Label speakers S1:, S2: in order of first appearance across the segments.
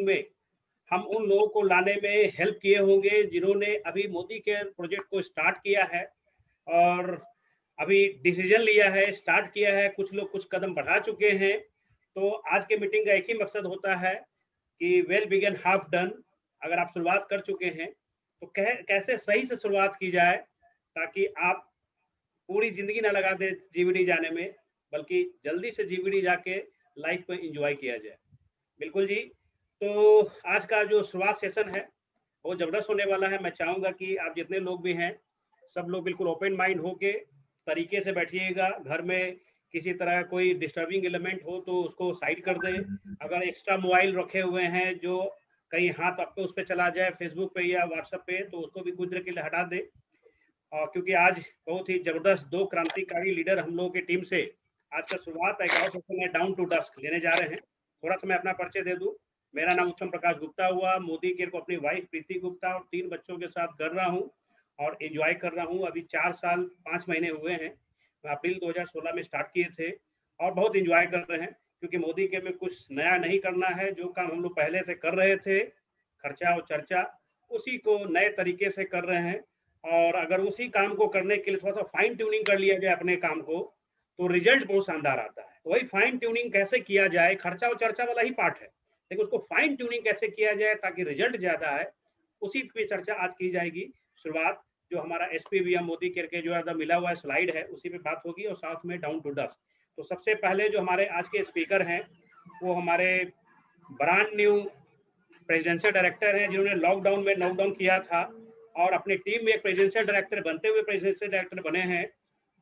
S1: Meeting में हम उन लोगों को लाने में हेल्प किए होंगे जिन्होंने अभी मोदी केयर प्रोजेक्ट को स्टार्ट किया है और अभी डिसीजन लिया है, स्टार्ट किया है, कुछ लोग कुछ कदम बढ़ा चुके हैं। तो आज के मीटिंग का एक ही मकसद होता है कि वेल बिगन हाफ डन। अगर आप शुरुआत कर चुके हैं तो कैसे सही से शुरुआत की जाए ताकि आप पूरी जिंदगी ना लगा दे जीवीडी जाने में, बल्कि जल्दी से जीवीडी जाके लाइफ को एंजॉय किया जाए। बिल्कुल जी। तो आज का जो शुरुआत सेशन है बहुत जबरदस्त होने वाला है। मैं चाहूंगा कि आप जितने लोग भी हैं सब लोग बिल्कुल ओपन माइंड होके तरीके से बैठिएगा। घर में किसी तरह का कोई डिस्टर्बिंग एलिमेंट हो तो उसको साइड कर दें। अगर एक्स्ट्रा मोबाइल रखे हुए हैं जो कहीं हाथ आपको उस पर चला जाए फेसबुक पे या व्हाट्सएप पे तो उसको भी कुछ देर के लिए हटा दें। और क्योंकि आज बहुत ही जबरदस्त दो क्रांतिकारी लीडर हम लोगों की टीम से आज का शुरुआत एक और सेशन में डाउन टू डस्क लेने जा रहे हैं। थोड़ा सा मैं अपना परिचय दे दूं। मेरा नाम उत्तम प्रकाश गुप्ता हुआ। मोदी केयर को अपनी वाइफ प्रीति गुप्ता और 3 बच्चों के साथ कर रहा हूं और एंजॉय कर रहा हूं। अभी 4 साल 5 महीने हुए हैं। अप्रैल 2016 में स्टार्ट किए थे और बहुत एंजॉय कर रहे हैं क्योंकि मोदी केयर में कुछ नया नहीं करना है। जो काम हम लोग पहले से कर रहे थे, खर्चा और चर्चा, उसी को नए तरीके से कर रहे हैं। और अगर उसी काम को करने के लिए थोड़ा सा फाइन ट्यूनिंग कर लिया जाए अपने काम को तो रिजल्ट बहुत शानदार आता है। तो वही फाइन ट्यूनिंग कैसे किया जाए, खर्चा और चर्चा वाला ही पार्ट है, लेकिन उसको फाइन ट्यूनिंग कैसे किया जाए ताकि रिजल्ट ज्यादा है, उसी पे चर्चा आज की जाएगी। शुरुआत जो हमारा एसपीवीएम मोदी केयर के जो मिला हुआ स्लाइड है उसी पे बात होगी और साथ में डाउन टू डस्क। तो सबसे पहले जो हमारे आज के स्पीकर हैं वो हमारे ब्रांड न्यू प्रेसिडेंशियल डायरेक्टर हैं जिन्होंने लॉकडाउन में नॉकडाउन किया था और अपनी टीम में एक प्रेसिडेंशियल डायरेक्टर बनते हुए प्रेसिडेंशियल डायरेक्टर बने हैं।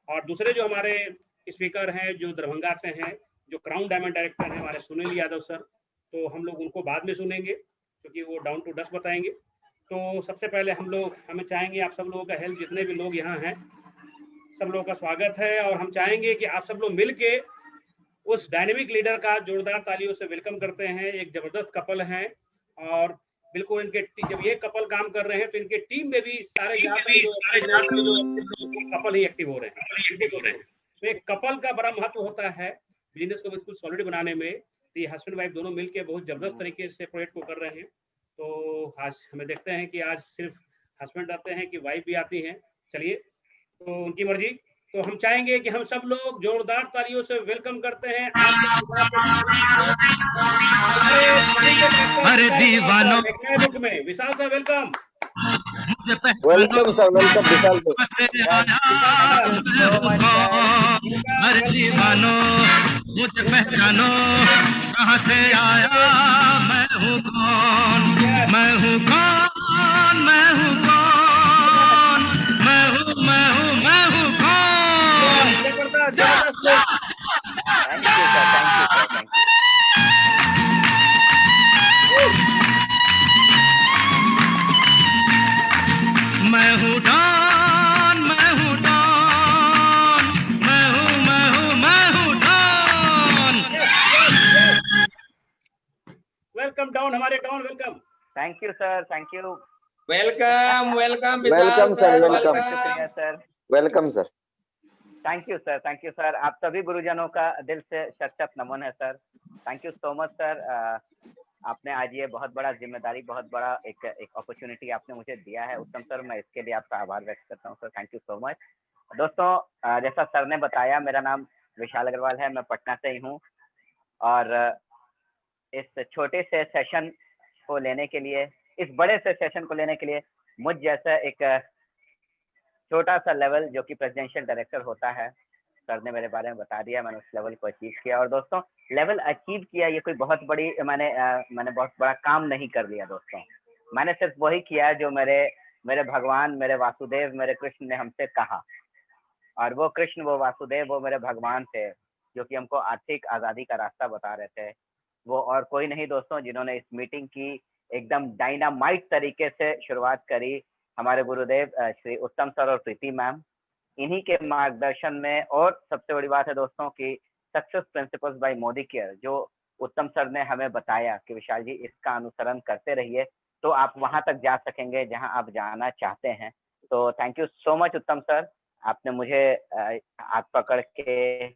S1: और दूसरे जो हमारे स्पीकर हैं जो दरभंगा से हैं, जो क्राउन डायमंड डायरेक्टर हैं हमारे सुनील यादव सर, तो हम लोग उनको बाद में सुनेंगे क्योंकि वो डाउन टू डस्क बताएंगे। तो सबसे पहले हमें चाहेंगे आप सब लोगों का हेल्प, जितने भी लोग यहाँ हैं सब लोगों का स्वागत है और हम चाहेंगे कि आप सब लोग मिल के उस डायनेमिक लीडर का जोरदार तालियों से वेलकम करते हैं। एक जबरदस्त कपल हैं और बिल्कुल इनके जब ये कपल काम कर रहे हैं तो इनके टीम में भी सारे कपल ही एक्टिव हो रहे हैं। तो एक कपल का बड़ा महत्व होता है बिजनेस को बिल्कुल सॉलिड बनाने में। तो ये हस्बैंड वाइफ दोनों मिलकर बहुत जबरदस्त तरीके से प्रोजेक्ट को कर रहे हैं। तो आज हमें देखते हैं कि आज सिर्फ हस्बैंड आते हैं कि वाइफ भी आती हैं। चलिए, तो उनकी मर्जी। तो हम चाहेंगे कि हम सब लोग जोरदार तालियों से वेलकम करते हैं
S2: अरे दीवानों
S1: बुक में Vishal sir welcome.
S3: Welcome sir, welcome Vishal sir.
S2: अरे दीवानो मुझे पहचानो, कहाँ से आया मैं हूँ कौन, मैं हूँ कौन, मैं हूँ कौन, मैं हूँ मैं हूँ मैं हूँ कौन।
S3: Thank you sir, thank you sir, thank you.
S2: मैं हूँ डॉन, मैं हूँ डॉन, मैं हूँ मैं हूँ मैं हूँ डॉन।
S1: वेलकम डाउन, हमारे Don welcome.
S3: Thank you sir, thank you.
S4: Welcome welcome
S3: welcome sir, welcome.
S4: शुक्रिया
S3: sir, welcome sir. Thank you sir, thank you sir. आप सभी गुरुजनों का दिल से शत शत नमन है sir. Thank you so much sir. आपने आज ये बहुत बड़ा जिम्मेदारी, बहुत बड़ा एक अपॉर्चुनिटी आपने मुझे दिया है उत्तम सर। मैं इसके लिए आपका आभार व्यक्त करता हूँ sir. Thank you so much. दोस्तों, जैसा सर ने बताया, मेरा नाम विशाल अग्रवाल है, मैं पटना से ही हूँ और इस छोटे से सेशन को लेने के लिए, इस बड़े से सेशन को लेने के लिए मुझ जैसा एक छोटा सा लेवल जो कि प्रेसिडेंशियल डायरेक्टर होता है, सर ने मेरे बारे में बता दिया, मैंने उस लेवल को अचीव किया। और दोस्तों, लेवल अचीव किया ये कोई बहुत बड़ी मैंने बहुत बड़ा काम नहीं कर लिया दोस्तों। मैंने सिर्फ वही किया जो मेरे भगवान, मेरे वासुदेव, मेरे कृष्ण ने हमसे कहा। और वो कृष्ण, वो वासुदेव, वो मेरे भगवान थे जो कि हमको आर्थिक आज़ादी का रास्ता बता रहे थे। वो और कोई नहीं दोस्तों, जिन्होंने इस मीटिंग की एकदम डायनामाइट तरीके से शुरुआत करी, हमारे गुरुदेव श्री उत्तम सर और प्रीति मैम। इन्हीं के मार्गदर्शन में, और सबसे बड़ी बात है दोस्तों कि success principles by Modicare, जो उत्तम सर ने हमें बताया कि विशाल जी इसका अनुसरण करते रहिए तो आप वहां तक जा सकेंगे जहां आप जाना चाहते हैं। तो थैंक यू सो मच उत्तम सर, आपने मुझे हाथ पकड़ के,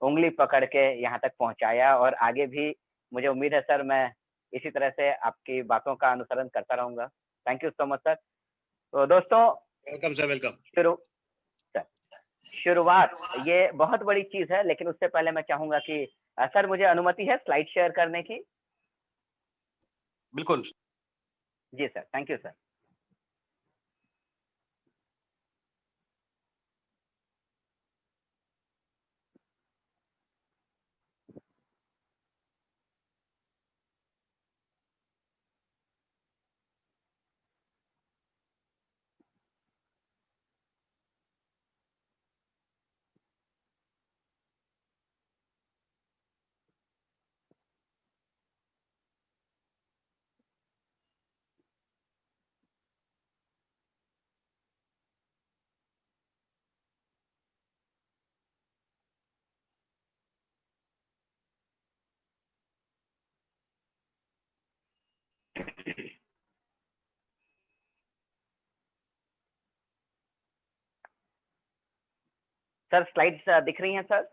S3: उंगली पकड़ के यहाँ तक पहुँचाया और आगे भी मुझे उम्मीद है सर मैं इसी तरह से आपकी बातों का अनुसरण करता रहूंगा। Thank you so much sir. तो दोस्तों
S1: वेलकम सर, वेलकम।
S3: शुरुआत ये बहुत बड़ी चीज है, लेकिन उससे पहले मैं चाहूंगा कि सर मुझे अनुमति है स्लाइड शेयर करने की?
S1: बिल्कुल।
S3: जी sir, thank you sir. Sir slides दिख रही हैं सर?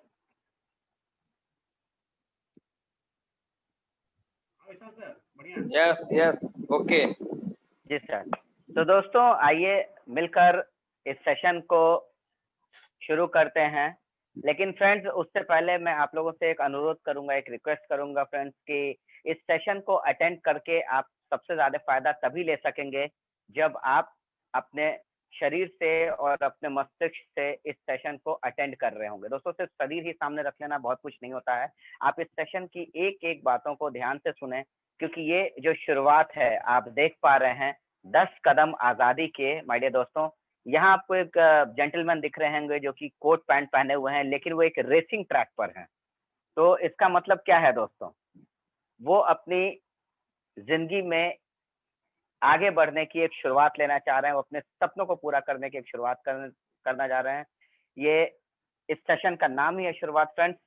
S1: सर बढ़िया।
S4: Yes, yes, okay.
S3: जी सर। तो दोस्तों आइए मिलकर इस सेशन को शुरू करते हैं। लेकिन फ्रेंड्स उससे पहले मैं आप लोगों से एक अनुरोध करूंगा, एक रिक्वेस्ट करूंगा फ्रेंड्स कि इस सेशन को अटेंड करके आप सबसे ज्यादा फायदा तभी ले सकेंगे जब आप अपने शरीर से और अपने मस्तिष्क से इस सेशन को अटेंड कर रहे होंगे। दोस्तों सिर्फ शरीर ही सामने रख लेना बहुत कुछ नहीं होता है। आप इस सेशन की एक एक बातों को ध्यान से सुने, क्योंकि ये जो शुरुआत है आप देख पा रहे हैं 10 कदम आजादी के। माय डियर दोस्तों, यहाँ आपको एक जेंटलमैन दिख रहे होंगे जो कि कोट पैंट पहने हुए हैं, लेकिन वो एक रेसिंग ट्रैक पर हैं। तो इसका मतलब क्या है दोस्तों? वो अपनी जिंदगी में आगे बढ़ने की एक शुरुआत लेना चाह रहे हैं, वो अपने सपनों को पूरा करने की एक शुरुआत करना चाह रहे हैं। ये इस सेशन का नाम ही है शुरुआत फ्रेंड्स।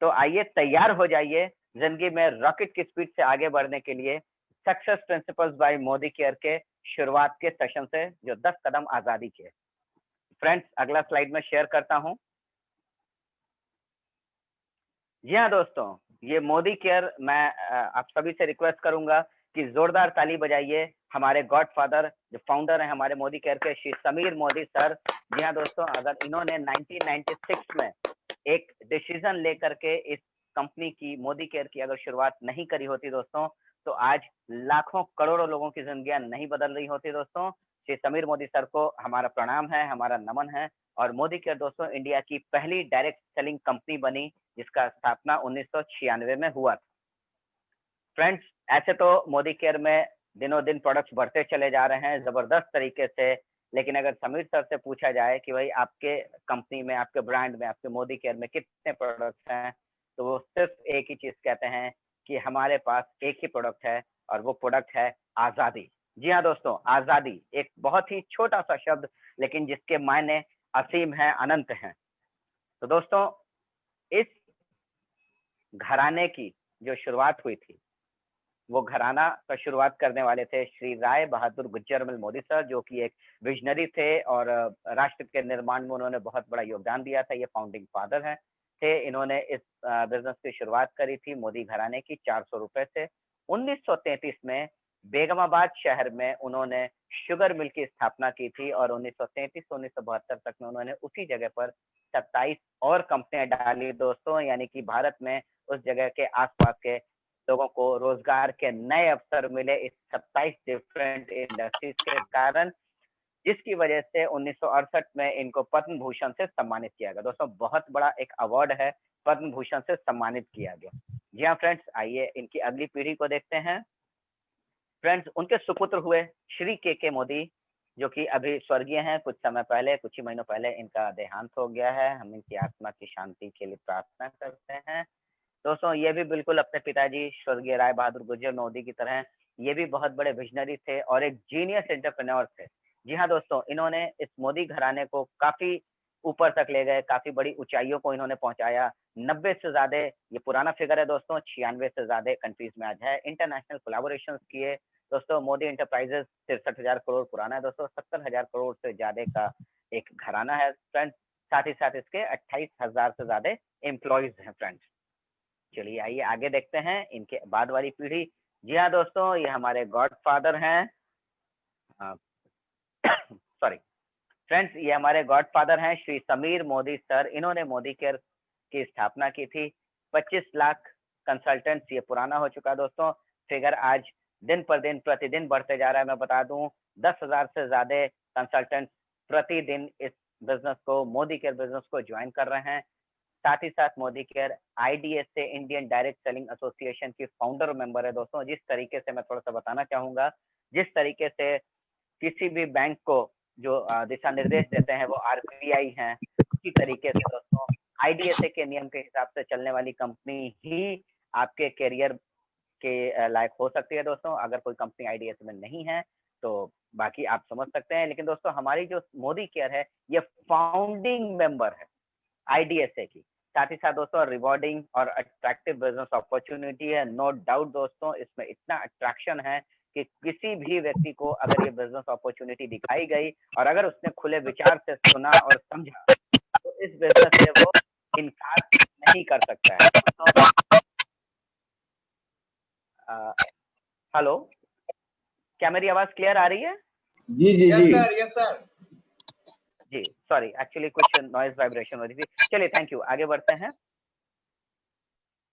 S3: तो आइए तैयार हो जाइए जिंदगी में रॉकेट की स्पीड से आगे बढ़ने के लिए success principles by Modicare के शुरुआत के सेशन से, जो 10 कदम आजादी के। फ्रेंड्स अगला स्लाइड में शेयर करता हूं। जी हाँ दोस्तों, ये मोदी केयर, मैं आप सभी से रिक्वेस्ट करूंगा कि जोरदार ताली बजाइए हमारे गॉडफादर जो फाउंडर हैं हमारे मोदी केयर के, श्री समीर मोदी सर। जी हाँ दोस्तों, अगर इन्होंने 1996 में एक डिसीजन लेकर के इस कंपनी की मोदी केयर की अगर शुरुआत नहीं करी होती दोस्तों, तो आज लाखों करोड़ों लोगों की जिंदगियां नहीं बदल रही होती दोस्तों। श्री समीर मोदी सर को हमारा प्रणाम है, हमारा नमन है। और मोदी केयर दोस्तों इंडिया की पहली डायरेक्ट सेलिंग कंपनी बनी, जिसका स्थापना 1996 में हुआ था। फ्रेंड्स ऐसे तो मोदी केयर में दिनों दिन प्रोडक्ट्स बढ़ते चले जा रहे हैं जबरदस्त तरीके से, लेकिन अगर समीर सर से पूछा जाए कि भाई आपके कंपनी में, आपके ब्रांड में, आपके मोदी केयर में कितने प्रोडक्ट्स हैं, तो वो सिर्फ एक ही चीज कहते हैं कि हमारे पास एक ही प्रोडक्ट है और वो प्रोडक्ट है आजादी। जी हाँ दोस्तों, आजादी एक बहुत ही छोटा सा शब्द, लेकिन जिसके मायने असीम है, अनंत हैं। तो दोस्तों इस घराने की जो शुरुआत हुई थी, वो घराना का शुरुआत करने वाले थे श्री राय बहादुर गुज्जरमल मोदी सर, जो कि एक विजनरी थे और राष्ट्र के निर्माण में उन्होंने बहुत बड़ा योगदान दिया था। ये फाउंडिंग फादर हैं थे। इन्होंने इस बिजनेस की शुरुआत करी थी मोदी घराने की 400 रुपए से। 1933 में बेगमाबाद शहर में उन्होंने शुगर मिल की स्थापना की थी और 1933 से 1972 तक में उन्होंने उसी जगह पर 27 और कंपनियां डाली दोस्तों, यानी कि भारत में उस जगह के आसपास के लोगों को रोजगार के नए अवसर मिले इस 27 डिफरेंट इंडस्ट्रीज के कारण, जिसकी वजह से 1968 में इनको पद्म भूषण से सम्मानित किया गया। दोस्तों बहुत बड़ा एक अवार्ड है, पद्म भूषण से सम्मानित किया गया। जी हाँ फ्रेंड्स, आइए इनकी अगली पीढ़ी को देखते हैं। फ्रेंड्स उनके सुपुत्र हुए श्री के मोदी, जो कि अभी स्वर्गीय हैं। कुछ समय पहले, कुछ ही महीनों पहले इनका देहांत हो गया है। हम इनकी आत्मा की शांति के लिए प्रार्थना करते हैं। दोस्तों ये भी बिल्कुल अपने पिताजी स्वर्गीय राय बहादुर गुज्जर मोदी की तरह ये भी बहुत बड़े विजनरी थे और एक जीनियस एंटरप्रेन्योर थे। जी हाँ दोस्तों, इन्होंने इस मोदी घराने को काफी ऊपर तक ले गए, काफी बड़ी ऊंचाइयों को इन्होंने पहुंचाया। 90 से ज्यादा, ये पुराना फिगर है दोस्तों, 96 से ज्यादा कंट्रीज में आज है। इंटरनेशनल कोलैबोरेशंस किए दोस्तों। मोदी एंटरप्राइजेस 63,000 करोड़ पुराना है दोस्तों, 70,000 करोड़ से ज्यादा का एक घराना है फ्रेंड्स। साथ ही साथ इसके 28,000 से ज्यादा एम्प्लॉयज हैं फ्रेंड्स। चलिए आइए आगे देखते हैं इनके बाद वाली पीढ़ी, जी हाँ दोस्तों, ये हमारे गॉडफादर हैं, सॉरी फ्रेंड्स, ये हमारे गॉडफादर हैं श्री समीर मोदी सर। इन्होंने मोदी केयर की स्थापना की थी। 25 लाख कंसल्टेंट्स, ये पुराना हो चुका है दोस्तों। फिगर आज दिन पर दिन प्रतिदिन बढ़ते जा रहा है। मैं बता दूं 10,000 से ज्यादा कंसल्टेंट्स प्रतिदिन इस बिजनेस को, मोदी केयर बिजनेस को ज्वाइन कर रहे हैं। साथ ही साथ Modi care IDSA Indian direct selling association की फाउंडर मेंबर है दोस्तों। जिस तरीके से मैं थोड़ा सा बताना चाहूंगा, जिस तरीके से किसी भी बैंक को जो दिशा निर्देश देते हैं वो RBI हैं, उसी तरीके से दोस्तों IDSA के नियम के हिसाब से चलने वाली कंपनी ही आपके करियर के लायक हो सकती है दोस्तों। अगर कोई कंपनी IDSA में नहीं है तो बाकी आप समझ सकते हैं। लेकिन दोस्तों हमारी जो मोदी केयर है ये फाउंडिंग मेंबर है IDSA की। साथ ही साथ दोस्तों रिवॉर्डिंग और अट्रैक्टिव बिजनेस अपॉर्चुनिटी है। नो डाउट दोस्तों, इसमें इतना अट्रैक्शन है कि किसी भी व्यक्ति को अगर ये बिजनेस अपॉर्चुनिटी दिखाई गई और अगर उसने खुले विचार से सुना और समझा तो इस बिजनेस से वो इनकार नहीं कर सकता है दोस्तों। हेलो, क्या मेरी आवाज क्लियर आ रही है?
S5: जी जी
S4: यस
S5: जी
S4: सर, यस सर।
S3: जी सॉरी, एक्चुअली कुछ नॉइज वाइब्रेशन हो रही थी। चलिए थैंक यू, आगे बढ़ते हैं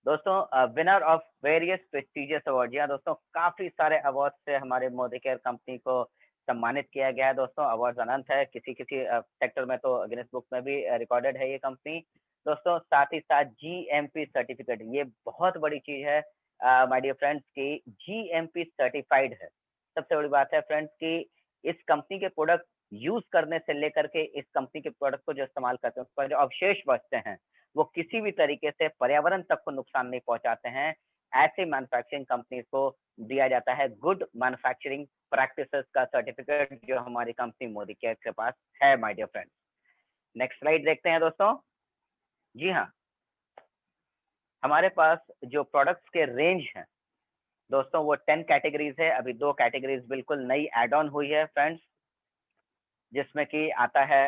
S3: दोस्तों। Winner of various prestigious award. जी हाँ दोस्तों, काफी सारे अवार्ड से हमारे मोदी केयर कंपनी को सम्मानित किया गया है दोस्तों। अवार्ड अनंत है, किसी किसी सेक्टर में तो गिनेस बुक में भी रिकॉर्डेड है ये कंपनी दोस्तों। साथ ही साथ GMP सर्टिफिकेट, ये बहुत बड़ी चीज है माय डियर फ्रेंड्स की GMP सर्टिफाइड है। सबसे बड़ी बात है फ्रेंड्स की इस कंपनी के प्रोडक्ट यूज करने से लेकर के इस कंपनी के प्रोडक्ट को जो इस्तेमाल करते हैं उस पर जो अवशेष बचते हैं वो किसी भी तरीके से पर्यावरण तक को नुकसान नहीं पहुंचाते हैं। ऐसे मैन्युफैक्चरिंग कंपनीज को दिया जाता है गुड मैन्युफैक्चरिंग प्रैक्टिसेस का सर्टिफिकेट, जो हमारी कंपनी मोदी केयर के पास है my dear friends. Next slide देखते हैं दोस्तों। जी हाँ, हमारे पास जो प्रोडक्ट्स के रेंज हैं दोस्तों वो 10 कैटेगरीज है। अभी 2 कैटेगरीज बिल्कुल नई एड ऑन हुई है फ्रेंड्स, जिसमें कि आता है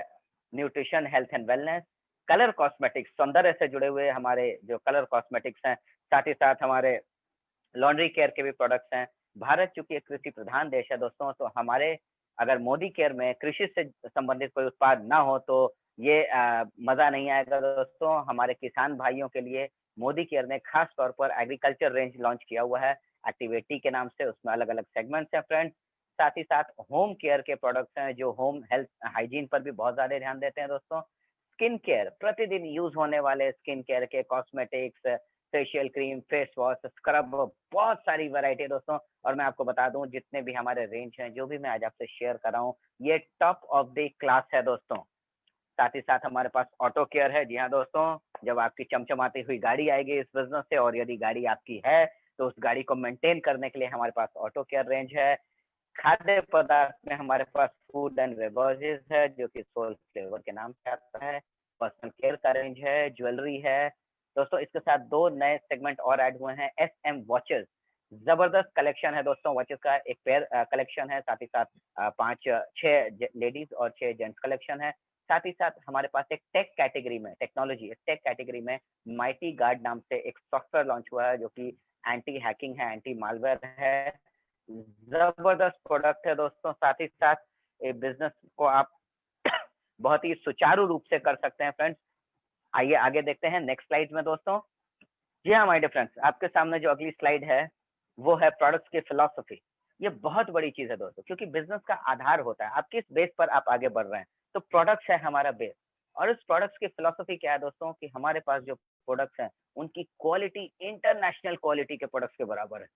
S3: nutrition, health and wellness, colour cosmetics, सौंदर्य से जुड़े हुए हमारे जो कलर कॉस्मेटिक्स हैं, साथ ही साथ हमारे लॉन्ड्री केयर के भी प्रोडक्ट्स हैं। भारत चूंकि एक कृषि प्रधान देश है दोस्तों, तो हमारे अगर मोदी केयर में कृषि से संबंधित कोई उत्पाद ना हो तो ये मजा नहीं आएगा दोस्तों। हमारे किसान भाइयों के लिए मोदी केयर ने खास तौर पर एग्रीकल्चर रेंज लॉन्च किया हुआ है एक्टिविटी के नाम से। उसमें अलग अलग सेगमेंट्स हैं फ्रेंड्स। साथ ही साथ होम केयर के प्रोडक्ट्स हैं जो होम हेल्थ हाइजीन पर भी बहुत ज्यादा ध्यान देते हैं दोस्तों। स्किन केयर, प्रतिदिन यूज होने वाले स्किन केयर के cosmetics, facial cream, face wash, scrub, बहुत सारी वैरायटी है दोस्तों। और मैं आपको बता दूं जितने भी हमारे रेंज हैं, जो भी मैं आज आपसे शेयर कर रहा हूँ, ये टॉप ऑफ द क्लास है दोस्तों। साथ ही साथ हमारे पास ऑटो केयर है। जी हाँ दोस्तों, जब आपकी चमचमाती हुई गाड़ी आएगी इस बिजनेस से और यदि गाड़ी आपकी है तो उस गाड़ी को मेंटेन करने के लिए हमारे पास ऑटो केयर रेंज है। खाद्य पदार्थ में हमारे पास फूड एंड बेवरेजेस है जो कि सोल फ्लेवर के नाम से आता है। पर्सनल केयर का रेंज है, ज्वेलरी है दोस्तों। इसके साथ 2 नए सेगमेंट और ऐड हुए हैं। SM वॉचेस, जबरदस्त कलेक्शन है दोस्तों। वॉचेस का एक पेयर कलेक्शन है, साथ ही साथ 5-6 लेडीज और 6 जेंट्स कलेक्शन है। साथ ही साथ हमारे पास एक टेक कैटेगरी में, टेक्नोलॉजी टेक कैटेगरी में माइटी गार्ड नाम से एक सॉफ्टवेयर लॉन्च हुआ है जो कि एंटी हैकिंग है, एंटी मालवेयर है। जबरदस्त प्रोडक्ट है दोस्तों। साथ ही साथ बिजनेस को आप बहुत ही सुचारू रूप से कर सकते हैं फ्रेंड्स। आइए आगे देखते हैं नेक्स्ट स्लाइड में दोस्तों। जी हाँ माय डियर फ्रेंड्स, आपके सामने जो अगली स्लाइड है वो है प्रोडक्ट्स की फिलॉसफी। ये बहुत बड़ी चीज है दोस्तों, क्योंकि बिजनेस का आधार होता है आप किस बेस पर आप आगे बढ़ रहे हैं। तो प्रोडक्ट्स है हमारा बेस, और इस प्रोडक्ट्स की फिलॉसफी क्या है दोस्तों कि हमारे पास जो प्रोडक्ट्स हैं उनकी क्वालिटी इंटरनेशनल क्वालिटी के प्रोडक्ट्स के बराबर है।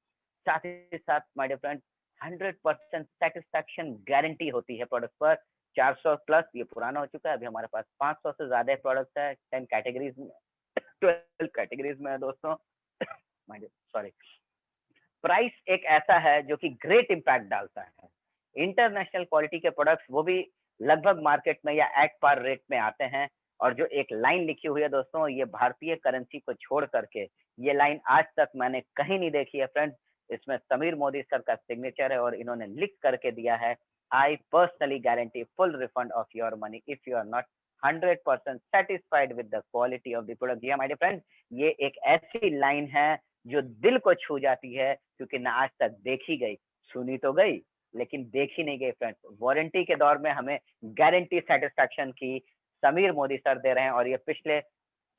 S3: साथ ही साथ my dear friends 100% satisfaction guarantee होती है प्रोडक्ट पर। 400 प्लस, ये पुराना हो चुका है, अभी हमारे पास 500 से ज्यादा प्रोडक्ट्स है 10 कैटेगरीज में, 12 कैटेगरीज में है दोस्तों। सॉरी, प्राइस एक ऐसा है जो कि ग्रेट इम्पैक्ट डालता है। इंटरनेशनल क्वालिटी के प्रोडक्ट्स वो भी लगभग मार्केट में या एट पार रेट में आते हैं। और जो एक लाइन लिखी हुई है दोस्तों, ये भारतीय करेंसी को छोड़ करके ये लाइन आज तक मैंने कहीं नहीं देखी है फ्रेंड्स। इसमें समीर मोदी सर का सिग्नेचर है और इन्होंने लिख करके दिया है, I personally guarantee full refund of your money if you are not 100% satisfied with the quality of the product. जी माय डियर फ्रेंड्स, ये एक ऐसी लाइन है जो दिल को छू जाती है, क्योंकि ना आज तक देखी गई, सुनी तो गई लेकिन देखी नहीं गई फ्रेंड्स। वारंटी के दौर में हमें गारंटी सेटिस्फैक्शन की समीर मोदी सर दे रहे हैं, और ये पिछले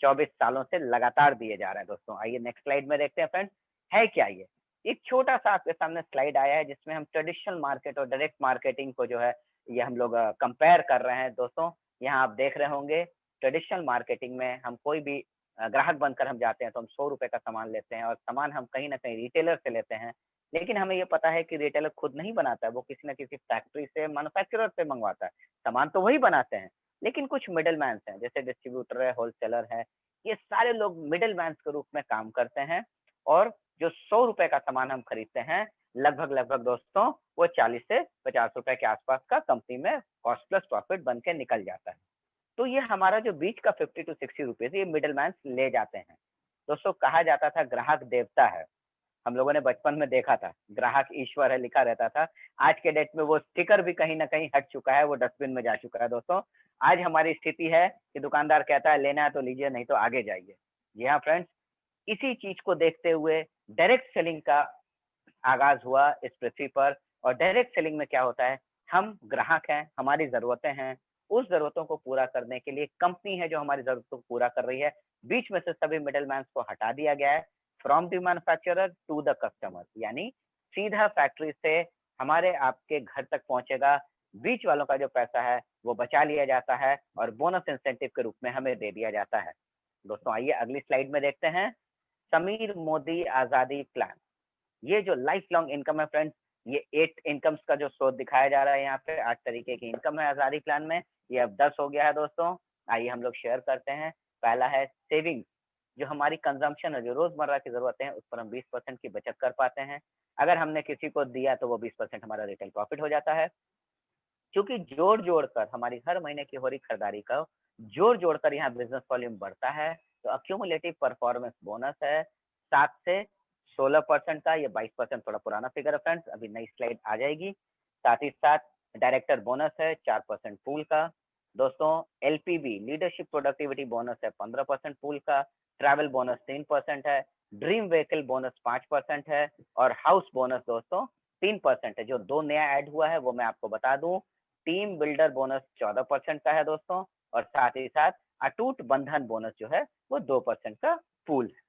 S3: 24 सालों से लगातार दिए जा रहे हैं। दोस्तों आइए नेक्स्ट स्लाइड में देखते हैं फ्रेंड्स, है क्या ये। एक छोटा सा आपके सामने स्लाइड आया है जिसमें हम ट्रेडिशनल मार्केट और डायरेक्ट मार्केटिंग को जो है ये हम लोग कंपेयर कर रहे हैं। दोस्तों यहाँ आप देख रहे होंगे, ट्रेडिशनल मार्केटिंग में हम कोई भी ग्राहक बनकर हम जाते हैं तो हम 100 रुपए का सामान लेते हैं, और सामान हम कहीं ना कहीं रिटेलर से लेते हैं। लेकिन हमें ये पता है कि रिटेलर खुद नहीं बनाता है, वो किसी न किसी फैक्ट्री से, मैन्युफैक्चरर से मंगवाता है। सामान तो वही बनाते हैं, लेकिन कुछ मिडिल मैन हैं, जैसे डिस्ट्रीब्यूटर है, होलसेलर है, ये सारे लोग मिडिल मैन के रूप में काम करते हैं। और जो 100 रुपए का सामान हम खरीदते हैं, लगभग दोस्तों वो 40 से 50 रुपए के आसपास का कंपनी में कॉस्ट प्लस प्रॉफिट बन के निकल जाता है। तो ये हमारा जो बीच का 50 to 60 रुपीज ये मिडिल मैन ले जाते हैं। दोस्तों कहा जाता था ग्राहक देवता है, हम लोगों ने बचपन में देखा था, ग्राहक ईश्वर है लिखा रहता था। आज के डेट में वो स्टिकर भी कहीं ना कहीं हट चुका है, वो डस्टबिन में जा चुका है। दोस्तों आज हमारी स्थिति है कि दुकानदार कहता है लेना है तो लीजिए, नहीं तो आगे जाइए। जी हाँ फ्रेंड्स, इसी चीज को देखते हुए डायरेक्ट सेलिंग का आगाज हुआ इस पृथ्वी पर। और डायरेक्ट सेलिंग में क्या होता है, हम ग्राहक हैं, हमारी जरूरतें हैं, उस जरूरतों को पूरा करने के लिए कंपनी है जो हमारी जरूरतों को पूरा कर रही है। बीच में से सभी मिडिल मैन को हटा दिया गया है, from the manufacturer to the customer, यानी सीधा फैक्ट्री से हमारे आपके घर तक पहुंचेगा। बीच वालों का जो पैसा है वो बचा लिया जाता है और बोनस इंसेंटिव के रूप में हमें दे दिया जाता है। दोस्तों आइए अगली स्लाइड में देखते हैं, समीर मोदी आजादी प्लान। ये जो लाइफ लॉन्ग इनकम है फ्रेंड्स, ये 8 इनकम्स का जो स्रोत दिखाया जा रहा है यहाँ पे, 8 तरीके की इनकम है आजादी प्लान में। ये अब 10 हो गया है दोस्तों। आइए हम लोग शेयर करते हैं। पहला है सेविंग्स, जो हमारी कंजम्पशन है, जो रोजमर्रा की जरूरतें हैं, उस पर हम 20% की बचत कर पाते हैं। अगर हमने किसी को दिया तो वो 20% हमारा रिटेल प्रॉफिट हो जाता है। क्योंकि जोड़ कर हमारी हर महीने की हो रही खरीदारी का जोड़ कर यहाँ बिजनेस वॉल्यूम बढ़ता है, तो अक्यूमुलेटिव परफॉर्मेंस बोनस है 7 से 16% का। ये 22% थोड़ा पुराना फिगर है फ्रेंड्स, अभी नई स्लाइड आ जाएगी। साथ ही साथ डायरेक्टर बोनस है 4% पूल का। दोस्तों एलपीबी लीडरशिप प्रोडक्टिविटी बोनस है 15% पूल का। ट्रैवल बोनस 3% है। ड्रीम व्हीकल बोनस 5% है, और हाउस बोनस दोस्तों 3% है। जो 2 नया ऐड हुआ है वो मैं आपको बता दूं, टीम बिल्डर बोनस 14% का है दोस्तों, और साथ ही साथ अटूट बंधन बोनस जो है वो 2% का पूल है।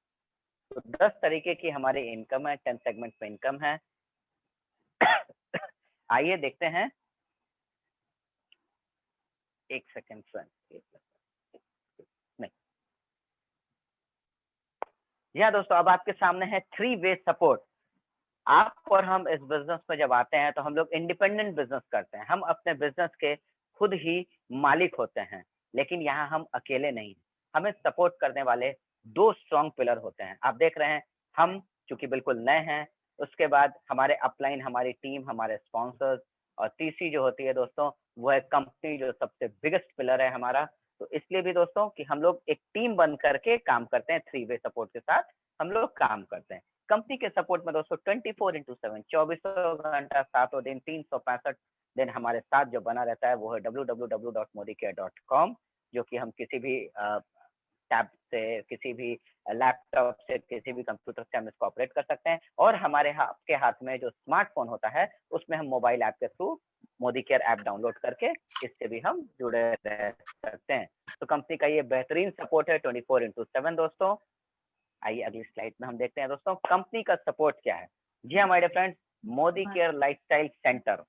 S3: तो 10 तरीके की हमारी इनकम है, 10 सेगमेंट में इनकम है। आइए देखते हैं, एक सेकेंड फ्रेंड, नहीं, जी हाँ दोस्तों, अब आपके सामने है 3 वे सपोर्ट। आप और हम इस बिजनेस में जब आते हैं तो हम लोग इंडिपेंडेंट बिजनेस करते हैं, हम अपने बिजनेस के खुद ही मालिक होते हैं। लेकिन यहाँ हम अकेले नहीं, हमें सपोर्ट करने वाले 2 स्ट्रॉन्ग पिलर होते हैं। आप देख रहे हैं, हम चूंकि बिल्कुल नए हैं, उसके बाद हमारे अपलाइन, हमारी टीम, हमारे स्पॉन्सर्स, और तीसरी जो होती है दोस्तों वो है कंपनी, जो सबसे बिगेस्ट पिलर है हमारा। तो इसलिए भी दोस्तों कि हम लोग एक टीम बन करके काम करते हैं, 3 वे सपोर्ट के साथ हम लोग काम करते हैं। कंपनी के सपोर्ट में दोस्तों 24/7 24 घंटा 7 दिन 365 दिन हमारे साथ जो बना रहता है वो है www.modicare.com, जो कि हम किसी भी टैब से, किसी भी लैपटॉप से, किसी भी कंप्यूटर से हम इसको ऑपरेट कर सकते हैं। और हमारे आपके हाथ में जो स्मार्टफोन होता है उसमें हम मोबाइल ऐप के through Modi care app download करके इससे भी हम जुड़े रह सकते हैं। तो कंपनी का ये बेहतरीन सपोर्ट है 24/7 दोस्तों। आइए अगली स्लाइड में हम देखते हैं दोस्तों कंपनी का सपोर्ट क्या है। जी हाँ my friends, Modi care lifestyle centre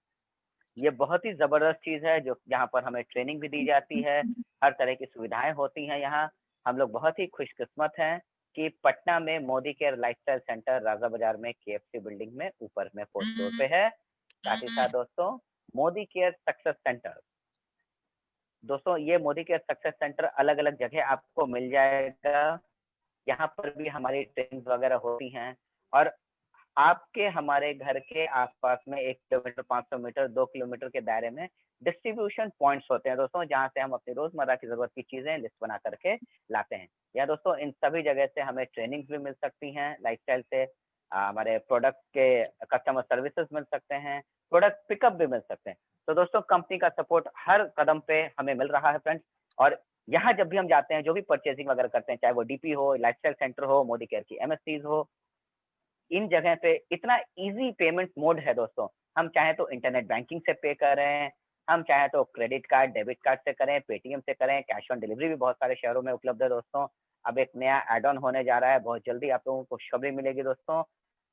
S3: ये बहुत ही जबरदस्त चीज है, जो जहाँ पर हमें ट्रेनिंग भी दी जाती है, हर तरह की सुविधाएं होती हैं। यहाँ हम लोग बहुत ही खुशकिस्मत हैं कि पटना में मोदी केयर लाइफस्टाइल सेंटर राजा बाजार में केएफसी बिल्डिंग में ऊपर में 4th फ्लोर पे है। साथ ही साथ दोस्तों मोदी केयर सक्सेस सेंटर, दोस्तों ये मोदी केयर सक्सेस सेंटर अलग अलग जगह आपको मिल जाएगा। यहाँ पर भी हमारी ट्रेनिंग वगैरह होती हैं, और आपके हमारे घर के आसपास में 1 किलोमीटर, 500 मीटर, 2 किलोमीटर के दायरे में डिस्ट्रीब्यूशन पॉइंट्स होते हैं दोस्तों, जहाँ से हम अपनी रोजमर्रा की जरूरत की चीजें लिस्ट बना करके लाते हैं। या दोस्तों इन सभी जगह से हमें ट्रेनिंग भी मिल सकती हैं लाइफस्टाइल से, हमारे प्रोडक्ट के कस्टमर सर्विसेज मिल सकते हैं, प्रोडक्ट पिकअप भी मिल सकते हैं। तो दोस्तों कंपनी का सपोर्ट हर कदम पे हमें मिल रहा है फ्रेंड्स। और यहाँ जब भी हम जाते हैं, जो भी परचेजिंग वगैरह करते हैं, चाहे वो डीपी हो, लाइफस्टाइल सेंटर हो, मोदी केयर की एमएससीज हो, इन जगह पे इतना इजी पेमेंट मोड है दोस्तों, हम चाहे तो इंटरनेट बैंकिंग से पे करें, हम चाहे तो क्रेडिट कार्ड डेबिट कार्ड से करें, पेटीएम से करें, कैश ऑन डिलीवरी भी बहुत सारे शहरों में उपलब्ध है दोस्तों। अब एक नया एड ऑन होने जा रहा है, बहुत जल्दी आप लोगों को खुशखबरी मिलेगी दोस्तों,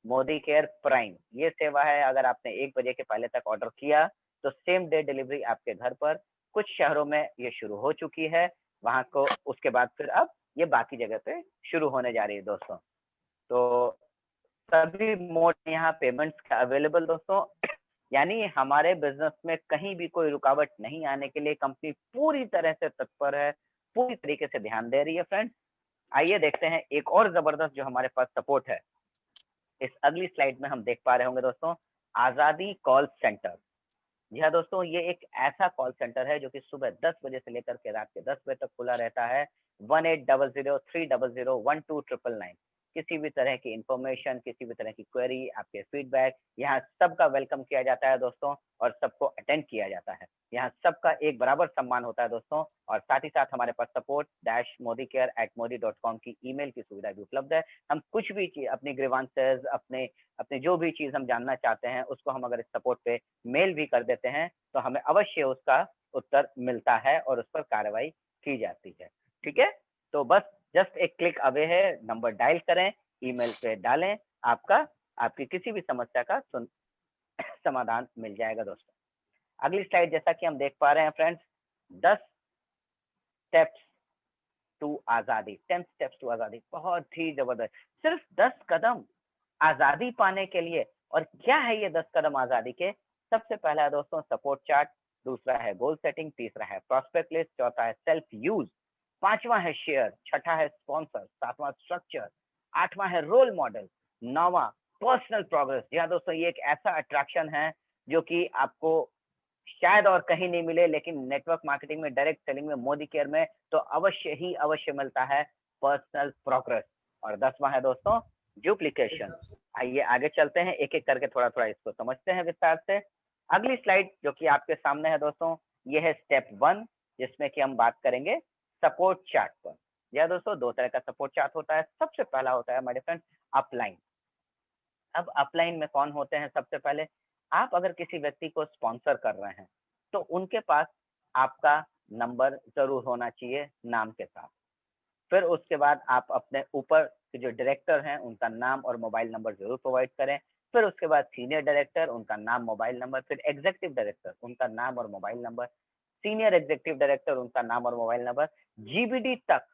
S3: मोदी केयर प्राइम ये सेवा है। अगर आपने 1 बजे के पहले तक ऑर्डर किया तो सेम डे डिलीवरी आपके घर पर। कुछ शहरों में ये शुरू हो चुकी है, वहां को उसके बाद फिर अब ये बाकी जगह पे शुरू होने जा रही है दोस्तों। तो सभी मोड यहाँ पेमेंट्स का अवेलेबल दोस्तों, यानी हमारे बिजनेस में कहीं भी कोई रुकावट नहीं आने के लिए कंपनी पूरी तरह से तत्पर है, पूरी तरीके से ध्यान दे रही है फ्रेंड्स। आइए देखते हैं एक और जबरदस्त जो हमारे पास सपोर्ट है। इस अगली स्लाइड में हम देख पा रहे होंगे दोस्तों, आजादी कॉल सेंटर। जी हाँ दोस्तों, ये एक ऐसा कॉल सेंटर है जो कि सुबह 10 बजे से लेकर के रात के 10 बजे तक खुला रहता है। 1800-300-1299। किसी भी तरह की इंफॉर्मेशन, किसी भी तरह की क्वेरी, आपके फीडबैक, यहाँ सबका वेलकम किया जाता है दोस्तों, और सबको अटेंड किया जाता है। यहाँ सबका एक बराबर सम्मान होता है दोस्तों। और साथ ही साथ हमारे पास support-modicare@modi.com की ईमेल की सुविधा भी उपलब्ध है। हम कुछ भी चीज, अपनी ग्रीवांसेस, अपने अपने जो भी चीज हम जानना चाहते हैं, उसको हम अगर इस सपोर्ट पे मेल भी कर देते हैं तो हमें अवश्य उसका उत्तर मिलता है और उस पर कार्रवाई की जाती है। ठीक है, तो बस जस्ट एक क्लिक अवे है, नंबर डायल करें, ईमेल पे डालें, आपकी किसी भी समस्या का समाधान मिल जाएगा दोस्तों। अगली स्लाइड जैसा कि हम देख पा रहे हैं फ्रेंड्स, 10 स्टेप्स टू आजादी, 10 स्टेप्स टू आजादी, बहुत ही जबरदस्त। सिर्फ 10 कदम आजादी पाने के लिए। और क्या है ये 10 कदम आजादी के? सबसे पहला है दोस्तों सपोर्ट चार्ट, दूसरा है गोल सेटिंग, तीसरा है प्रोस्पेक्ट लिस्ट, चौथा है सेल्फ यूज, पांचवा है शेयर, छठा है स्पॉन्सर, सातवां स्ट्रक्चर, आठवां है रोल मॉडल, नौवां पर्सनल प्रोग्रेस। जी हाँ दोस्तों, ये एक ऐसा अट्रैक्शन है जो कि आपको शायद और कहीं नहीं मिले, लेकिन नेटवर्क मार्केटिंग में, डायरेक्ट सेलिंग में, मोदी केयर में तो अवश्य ही अवश्य मिलता है पर्सनल प्रोग्रेस। और 10वां है दोस्तों डुप्लीकेशन। आइए आगे चलते हैं, एक एक करके थोड़ा थोड़ा इसको समझते हैं विस्तार से। अगली स्लाइड जो कि आपके सामने है दोस्तों, ये है स्टेप 1, जिसमें कि हम बात करेंगे सपोर्ट चार्ट पर। यह दोस्तों 2 तरह का सपोर्ट चार्ट होता है। सबसे पहला होता है हमारे फ्रेंड अपलाइन। अब अपलाइन में कौन होते हैं? सबसे पहले आप अगर किसी व्यक्ति को स्पॉन्सर कर रहे हैं तो उनके पास आपका नंबर जरूर होना चाहिए नाम के साथ। फिर उसके बाद आप अपने ऊपर के जो डायरेक्टर हैं उनका नाम और मोबाइल नंबर जरूर प्रोवाइड करें। फिर उसके बाद सीनियर डायरेक्टर, उनका नाम, मोबाइल नंबर। फिर एग्जीक्यूटिव डायरेक्टर, उनका नाम और mobile number. Senior executive director, उनका नाम और मोबाइल नंबर। जीबीडी तक,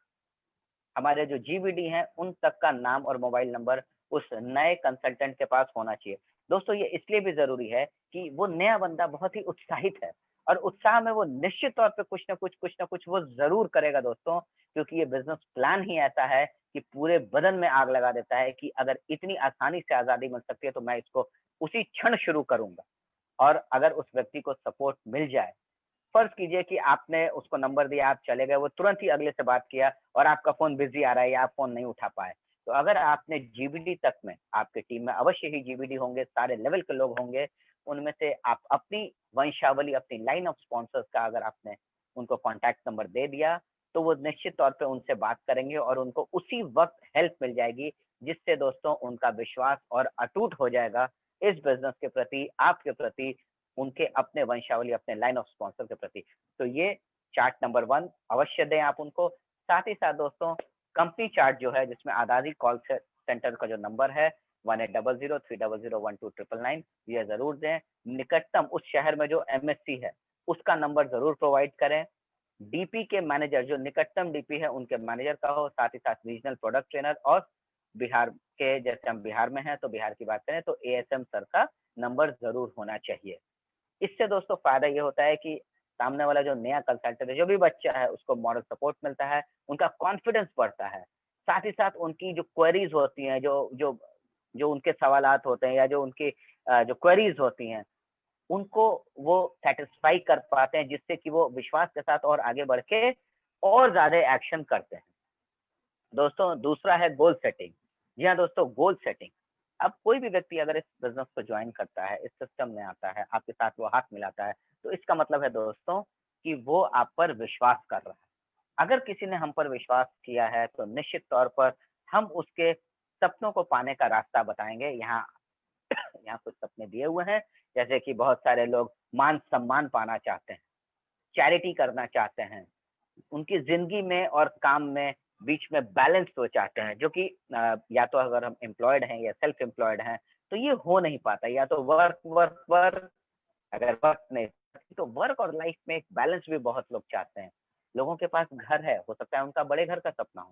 S3: हमारे जो जीबीडी हैं उन तक का नाम और मोबाइल नंबर उस नए कंसल्टेंट के पास होना चाहिए। दोस्तों ये इसलिए भी जरूरी है कि वो नया बंदा बहुत ही उत्साहित है, और उत्साह में वो निश्चित तौर पे कुछ ना कुछ वो जरूर करेगा दोस्तों, क्योंकि ये बिजनेस प्लान ही ऐसा है कि पूरे बदन में आग लगा देता है कि अगर इतनी आसानी से आजादी मिल सकती है तो मैं इसको उसी क्षण शुरू करूंगा। और अगर उस व्यक्ति को सपोर्ट मिल जाए, फर्ज कीजिए कि आपने उसको नंबर दिया, आप चले गए, वो तुरंत ही अगले से बात किया और आपका फोन बिजी आ रहा है या आप फोन नहीं उठा पाए, तो अगर आपने जीबीडी तक में, आपके टीम में अवश्य ही जीबीडी होंगे, सारे लेवल के लोग होंगे, उनमें से आप अपनी वंशावली, अपनी लाइन ऑफ स्पॉन्सर्स का अगर आपने उनको कॉन्टैक्ट नंबर दे दिया तो वो निश्चित तौर पे उनसे बात करेंगे और उनको उसी वक्त हेल्प मिल जाएगी, जिससे दोस्तों उनका विश्वास और अटूट हो जाएगा इस बिजनेस के प्रति, आपके प्रति, उनके अपने वंशावली, अपने लाइन ऑफ स्पॉन्सर के प्रति। तो ये चार्ट नंबर 1 अवश्य दें आप उनको। साथ ही साथ दोस्तों कंपनी चार्ट जो है, जिसमें आजादी कॉल सेंटर का जो नंबर है 1800-300-1299, यह जरूर दें। निकटतम उस शहर में जो एमएससी है उसका नंबर जरूर प्रोवाइड करें। डीपी के मैनेजर, जो निकटतम डीपी है उनके मैनेजर का हो, साथ ही साथ रीजनल प्रोडक्ट ट्रेनर, और बिहार के, जैसे हम बिहार में हैं तो बिहार की बात करें तो एएसएम सर का नंबर जरूर होना चाहिए। इससे दोस्तों फायदा ये होता है कि सामने वाला जो नया कंसल्टेंट है, जो भी बच्चा है, उसको मॉडल सपोर्ट मिलता है, उनका कॉन्फिडेंस बढ़ता है। साथ ही साथ उनकी जो क्वेरीज होती हैं, जो जो जो उनके सवालात होते हैं या जो उनकी जो क्वेरीज होती हैं, उनको वो सेटिस्फाई कर पाते हैं, जिससे कि वो विश्वास के साथ और आगे बढ़ के और ज्यादा एक्शन करते हैं। दोस्तों दूसरा है गोल सेटिंग। जी हाँ दोस्तों, गोल सेटिंग। अब कोई भी व्यक्ति अगर इस बिजनेस को ज्वाइन करता है, इस सिस्टम में आता है, आपके साथ वो हाथ मिलाता है, तो इसका मतलब है दोस्तों कि वो आप पर विश्वास कर रहा है। अगर किसी ने हम पर विश्वास किया है तो निश्चित तौर पर हम उसके सपनों को पाने का रास्ता बताएंगे। यहाँ यहाँ कुछ सपने दिए हुए हैं, जैसे कि बहुत सारे लोग मान सम्मान पाना चाहते हैं, चैरिटी करना चाहते हैं, उनकी जिंदगी में और काम में बीच में बैलेंस वो चाहते हैं, जो कि या तो अगर हम एम्प्लॉयड हैं या सेल्फ एम्प्लॉयड हैं तो ये हो नहीं पाता, या तो वर्क वर्क वर्क, अगर वर्क नहीं तो वर्क और लाइफ में एक बैलेंस भी बहुत लोग चाहते हैं। लोगों के पास घर है, हो सकता है उनका बड़े घर का सपना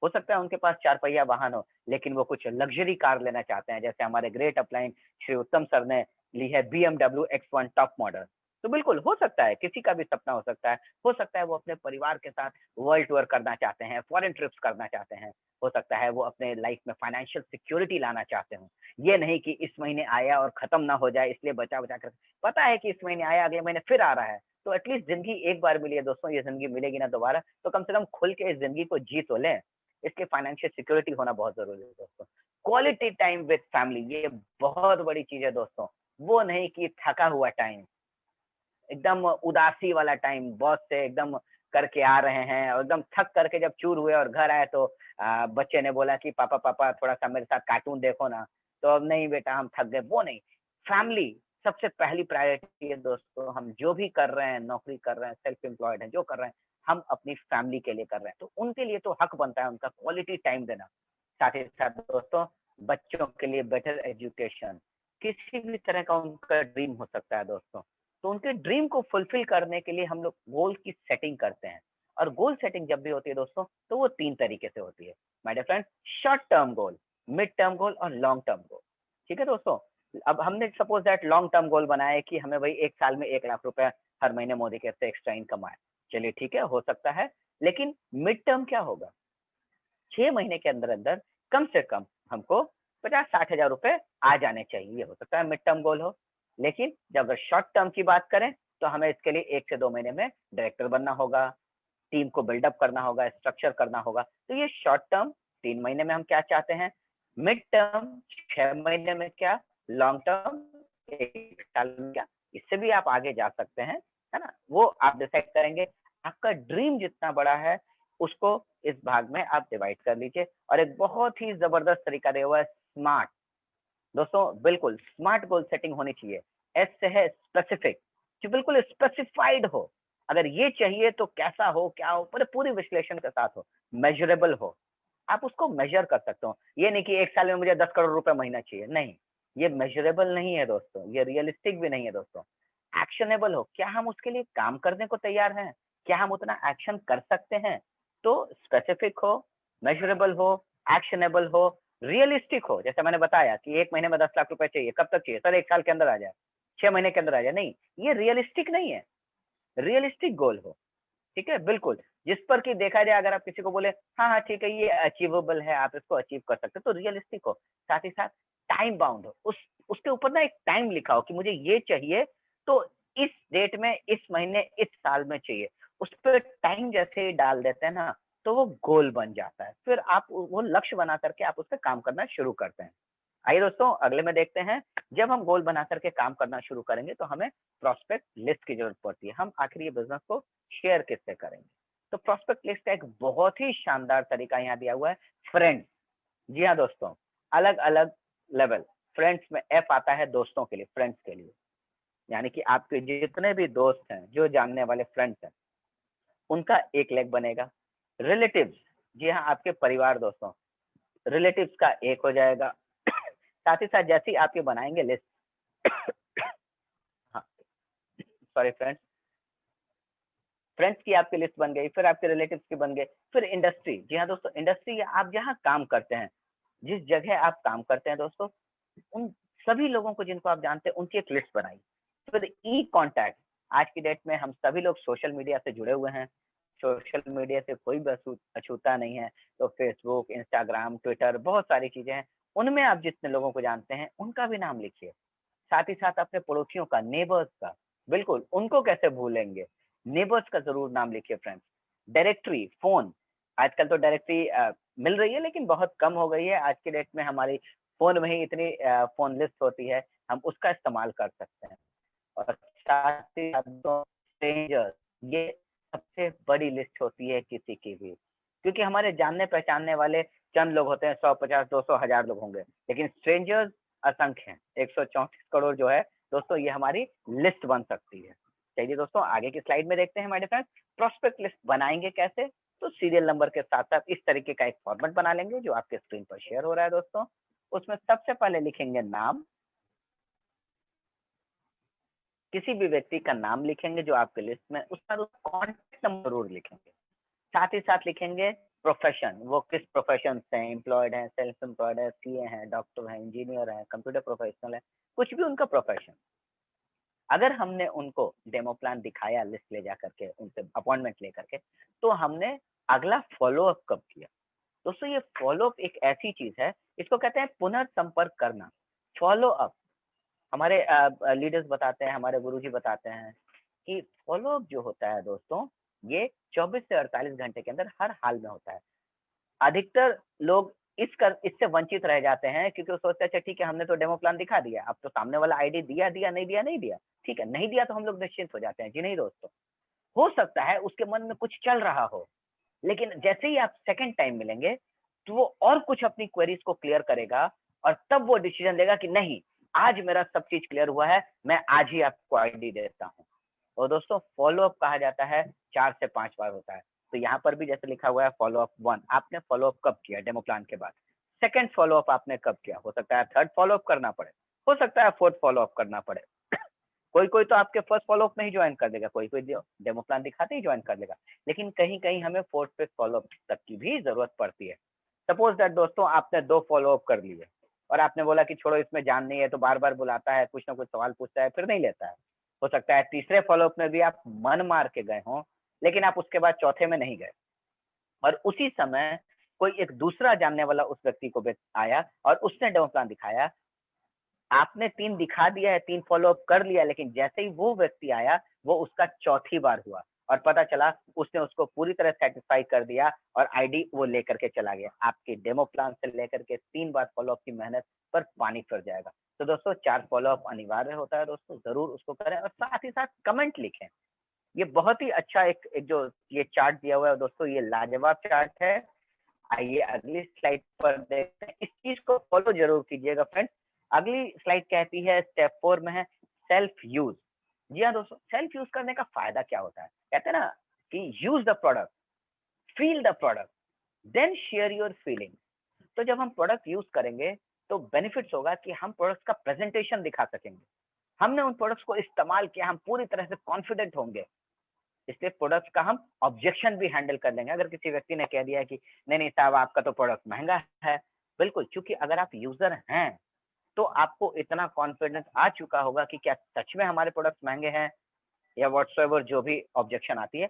S3: हो सकता है उनके पास 4 पहिया वाहन हो, लेकिन वो कुछ लग्जरी कार लेना चाहते हैं, जैसे हमारे ग्रेट अपलाइन श्री उत्तम सर ने ली है BMW X1 टॉप मॉडल। तो बिल्कुल हो सकता है, किसी का भी सपना हो सकता है वो अपने परिवार के साथ वर्ल्ड टूर करना चाहते हैं, फॉरेन ट्रिप्स करना चाहते हैं, हो सकता है वो अपने लाइफ में फाइनेंशियल सिक्योरिटी लाना चाहते हो। ये नहीं कि इस महीने आया और खत्म ना हो जाए इसलिए बचा बचा कर, पता है कि इस महीने आया अगले महीने फिर आ रहा है, तो एटलीस्ट जिंदगी एक बार मिली है दोस्तों, ये जिंदगी मिलेगी ना दोबारा, तो कम से कम खुल के इस जिंदगी को जी तो लें। इसके फाइनेंशियल सिक्योरिटी होना बहुत जरूरी है दोस्तों। क्वालिटी टाइम विद फैमिली, ये बहुत बड़ी चीज है दोस्तों। वो नहीं कि थका हुआ टाइम, एकदम उदासी वाला टाइम, बॉस से एकदम करके आ रहे हैं और एकदम थक करके जब चूर हुए और घर आए तो बच्चे ने बोला कि पापा पापा थोड़ा सा मेरे साथ कार्टून देखो ना, तो अब नहीं बेटा हम थक गए, वो नहीं। फैमिली सबसे पहली प्रायोरिटी है दोस्तों। हम जो भी कर रहे हैं, नौकरी कर रहे हैं, सेल्फ एम्प्लॉयड है, जो कर रहे हैं हम अपनी फैमिली के लिए कर रहे हैं, तो उनके लिए तो हक बनता है उनका क्वालिटी टाइम देना। साथ ही साथ दोस्तों बच्चों के लिए बेटर एजुकेशन, किसी भी तरह का उनका ड्रीम हो सकता है दोस्तों, तो उनके ड्रीम को फुलफिल करने के लिए हम लोग गोल की सेटिंग करते हैं। और गोल सेटिंग जब भी होती है दोस्तों तो वो 3 तरीके से होती है my dear friend, short term goal, mid term goal और लॉन्ग टर्म गोल। ठीक है दोस्तों, अब हमने suppose that long term goal बनाया है कि हमें भाई 1 साल में 1 लाख रुपए हर महीने मोदी के से एक्स्ट्रा इनकम आए, चलिए ठीक है, हो सकता है। लेकिन मिड टर्म क्या होगा, 6 महीने के अंदर अंदर कम से कम हमको 50-60 हजार रुपए आ जाने चाहिए, ये हो सकता है मिड टर्म गोल हो। लेकिन जब अगर शॉर्ट टर्म की बात करें तो हमें इसके लिए 1 से 2 महीने में डायरेक्टर बनना होगा, टीम को बिल्डअप करना होगा, स्ट्रक्चर करना होगा। तो ये शॉर्ट टर्म 3 महीने में हम क्या चाहते हैं, मिड टर्म 6 महीने में क्या, लॉन्ग टर्म 1 साल में क्या, इससे भी आप आगे जा सकते हैं, है ना। वो आप डिसाइड करेंगे, आपका ड्रीम जितना बड़ा है उसको इस भाग में आप डिवाइड कर लीजिए। और एक बहुत ही जबरदस्त तरीका दिया हुआ है स्मार्ट। दोस्तों बिल्कुल स्मार्ट गोल सेटिंग होनी चाहिए। एस से है स्पेसिफिक, जो बिल्कुल स्पेसिफाइड हो, अगर ये चाहिए तो कैसा हो, क्या हो, पूरी विश्लेषण के साथ हो, मेजरेबल हो, आप उसको मेजर कर सकते हो। ये नहीं कि 1 साल में मुझे 10 करोड़ रुपए महीना चाहिए, नहीं, ये मेजरेबल नहीं है दोस्तों, ये रियलिस्टिक भी नहीं है दोस्तों। एक्शनेबल हो, क्या हम उसके लिए काम करने को तैयार हैं, क्या हम उतना एक्शन कर सकते हैं। तो स्पेसिफिक हो, मेजरेबल हो, एक्शनेबल हो, रियलिस्टिक हो। जैसे मैंने बताया कि 1 महीने में 10 लाख रुपए चाहिए, कब तक चाहिए सर, 1 साल के अंदर आ जाए, 6 महीने के अंदर आ जाए, नहीं, ये रियलिस्टिक नहीं है। रियलिस्टिक गोल हो, ठीक है, बिल्कुल, जिस पर कि देखा जाए, अगर आप किसी को बोले हाँ हाँ ठीक है ये अचीवेबल है, आप इसको अचीव कर सकते हो, तो रियलिस्टिक हो। साथ ही साथ टाइम बाउंड हो, उसके ऊपर ना एक टाइम लिखा हो कि मुझे ये चाहिए तो इस डेट में, इस महीने, इस साल में चाहिए। उस पर टाइम जैसे ही डाल देते हैं ना तो वो गोल बन जाता है, फिर आप वो लक्ष्य बना करके आप उस पर काम करना शुरू करते हैं। आइए दोस्तों अगले में देखते हैं, जब हम गोल बना करके काम करना शुरू करेंगे तो हमें प्रोस्पेक्ट लिस्ट की जरूरत पड़ती है। हम आखिर ये बिजनेस को शेयर किससे करेंगे, तो प्रोस्पेक्ट लिस्ट का एक बहुत ही शानदार तरीका यहाँ दिया हुआ है, फ्रेंड्स। जी हाँ दोस्तों, अलग अलग लेवल, फ्रेंड्स में एफ आता है दोस्तों के लिए, फ्रेंड्स के लिए, यानी कि आपके जितने भी दोस्त हैं, जो जानने वाले फ्रेंड्स हैं, उनका एक लेग बनेगा। रिलेटिव्स, जी हाँ आपके परिवार दोस्तों, रिलेटिव्स का एक हो जाएगा। साथ ही साथ जैसे ही आप ये बनाएंगे लिस्ट हाँ सॉरी फ्रेंड्स, फ्रेंड्स की आपकी लिस्ट बन गई, फिर आपके रिलेटिव्स की बन गई, फिर इंडस्ट्री। जी हाँ दोस्तों, इंडस्ट्री आप जहाँ काम करते हैं, जिस जगह आप काम करते हैं दोस्तों, उन सभी लोगों को जिनको आप जानते हैं उनकी एक लिस्ट बनाई। फिर ई कॉन्टैक्ट, आज की डेट में हम सभी लोग सोशल मीडिया से जुड़े हुए हैं, सोशल मीडिया से कोई भी अछूता नहीं है, तो फेसबुक, इंस्टाग्राम, ट्विटर, बहुत सारी चीजें हैं, उनमें आप जितने लोगों को जानते हैं उनका भी नाम लिखिए। साथ ही साथ अपने पड़ोसियों का, नेबर्स का, बिल्कुल उनको कैसे भूलेंगे, नेबर्स का जरूर नाम लिखिए फ्रेंड्स। डायरेक्टरी, फोन, आजकल तो डायरेक्टरी मिल रही है लेकिन बहुत कम हो गई है। आज के डेट में हमारी फोन में ही इतनी फोन लिस्ट होती है, हम उसका इस्तेमाल कर सकते हैं। और साथ ही साथ स्ट्रेंजर्स, ये सबसे बड़ी लिस्ट होती है किसी की भी, क्योंकि हमारे जानने पहचानने वाले चंद लोग होते हैं, 100, 50, 200, 1000 लोग होंगे, लेकिन स्ट्रेंजर्स असंख्य हैं। 134 करोड़ जो है दोस्तों, ये हमारी लिस्ट बन सकती है। चलिए दोस्तों, आगे की स्लाइड में देखते हैं हमारे फ्रेंड्स, प्रोस्पेक्ट लिस्ट बनाएंगे कैसे। तो सीरियल नंबर के साथ साथ इस तरीके का एक फॉर्मेट बना लेंगे जो आपके स्क्रीन पर शेयर हो रहा है दोस्तों। उसमें सबसे पहले लिखेंगे नाम, किसी भी व्यक्ति का नाम लिखेंगे जो आपके लिस्ट में, उसका कॉन्टेक्ट नंबर जरूर लिखेंगे। साथ ही साथ लिखेंगे प्रोफेशन, वो किस प्रोफेशन से हैं, एम्प्लॉयड है, सेल्फ एम्प्लॉयड है, सीए है, डॉक्टर है, इंजीनियर है, कंप्यूटर प्रोफेशनल है, कुछ भी उनका प्रोफेशन। अगर हमने उनको डेमो प्लान दिखाया लिस्ट ले जा करके, उनसे अपॉइंटमेंट लेकर के, तो हमने अगला फॉलोअप कब किया। दोस्तों ये फॉलोअप एक ऐसी चीज है, इसको कहते हैं पुनर्संपर्क करना। फॉलोअप हमारे लीडर्स बताते हैं, हमारे गुरुजी बताते हैं कि फॉलोअप जो होता है दोस्तों, ये 24 से 48 घंटे के अंदर हर हाल में होता है। अधिकतर लोग इससे वंचित रह जाते हैं क्योंकि वो सोचते हैं अच्छा ठीक है, हमने तो डेमो प्लान दिखा दिया, अब तो सामने वाला आईडी दिया नहीं दिया, ठीक है, नहीं दिया तो हम लोग निश्चिंत हो जाते हैं। जी नहीं दोस्तों, हो सकता है उसके मन में कुछ चल रहा हो, लेकिन जैसे ही आप सेकंड टाइम मिलेंगे तो वो और कुछ अपनी क्वेरीज को क्लियर करेगा और तब वो डिसीजन लेगा कि नहीं, आज मेरा सब चीज क्लियर हुआ है, मैं आज ही आपको आईडी देता हूँ। और दोस्तों फॉलोअप कहा जाता है 4 से 5 बार होता है। तो यहाँ पर भी जैसे लिखा हुआ है फॉलोअप 1, आपने फॉलोअप कब किया डेमो प्लान के बाद। सेकंड फॉलोअप आपने कब किया, हो सकता है थर्ड फॉलोअप करना पड़े, हो सकता है फोर्थ फॉलोअप करना पड़े। कोई तो आपके फर्स्ट फॉलोअप में ही ज्वाइन कर देगा, कोई डेमो प्लान दिखाते ही ज्वाइन कर लेगा, लेकिन कहीं कहीं हमें फोर्थ फिफ्थ फॉलोअप तक की भी जरूरत पड़ती है। सपोज दैट दोस्तों आपने 2 फॉलोअप कर लिए और आपने बोला कि छोड़ो इसमें जान नहीं है, तो बार बार बुलाता है, कुछ ना कुछ सवाल पूछता है, फिर नहीं लेता है। हो सकता है तीसरे फॉलोअप में भी आप मन मार के गए हों, लेकिन आप उसके बाद चौथे में नहीं गए, और उसी समय कोई एक दूसरा जानने वाला उस व्यक्ति को आया और उसने डेमो प्लान दिखाया। आपने 3 दिखा दिया है, 3 फॉलोअप कर लिया, लेकिन जैसे ही वो व्यक्ति आया, वो उसका चौथी बार हुआ और पता चला उसने उसको पूरी तरह सेटिस्फाई कर दिया और आईडी वो लेकर के चला गया। आपके डेमो प्लान से लेकर के 3 बार फॉलोअप की मेहनत पर पानी फिर जाएगा। तो दोस्तों 4 फॉलोअप अनिवार्य होता है दोस्तों, जरूर उसको करें और साथ ही साथ कमेंट लिखें। ये बहुत ही अच्छा एक जो ये चार्ट दिया हुआ है दोस्तों, ये लाजवाब चार्ट है। आइए अगली स्लाइड पर देखते हैं, इस चीज को फॉलो जरूर कीजिएगा फ्रेंड्स। अगली स्लाइड कहती है स्टेप 4 में है सेल्फ यूज। जी हाँ दोस्तों, सेल्फ यूज करने का फायदा क्या होता है, कहते हैं ना कि use the product, feel the product, then share your feeling. तो जब हम प्रोडक्ट यूज करेंगे तो बेनिफिट्स होगा कि हम प्रोडक्ट का प्रेजेंटेशन दिखा सकेंगे, हमने उन प्रोडक्ट्स को इस्तेमाल किया, हम पूरी तरह से कॉन्फिडेंट होंगे, इसलिए प्रोडक्ट का हम ऑब्जेक्शन भी हैंडल कर लेंगे। अगर किसी व्यक्ति ने कह दिया कि नहीं साहब आपका तो प्रोडक्ट महंगा है, बिल्कुल, क्योंकि अगर आप यूजर हैं तो आपको इतना कॉन्फिडेंस आ चुका होगा कि क्या सच में हमारे प्रोडक्ट महंगे हैं या व्हाटसोएवर जो भी ऑब्जेक्शन आती है।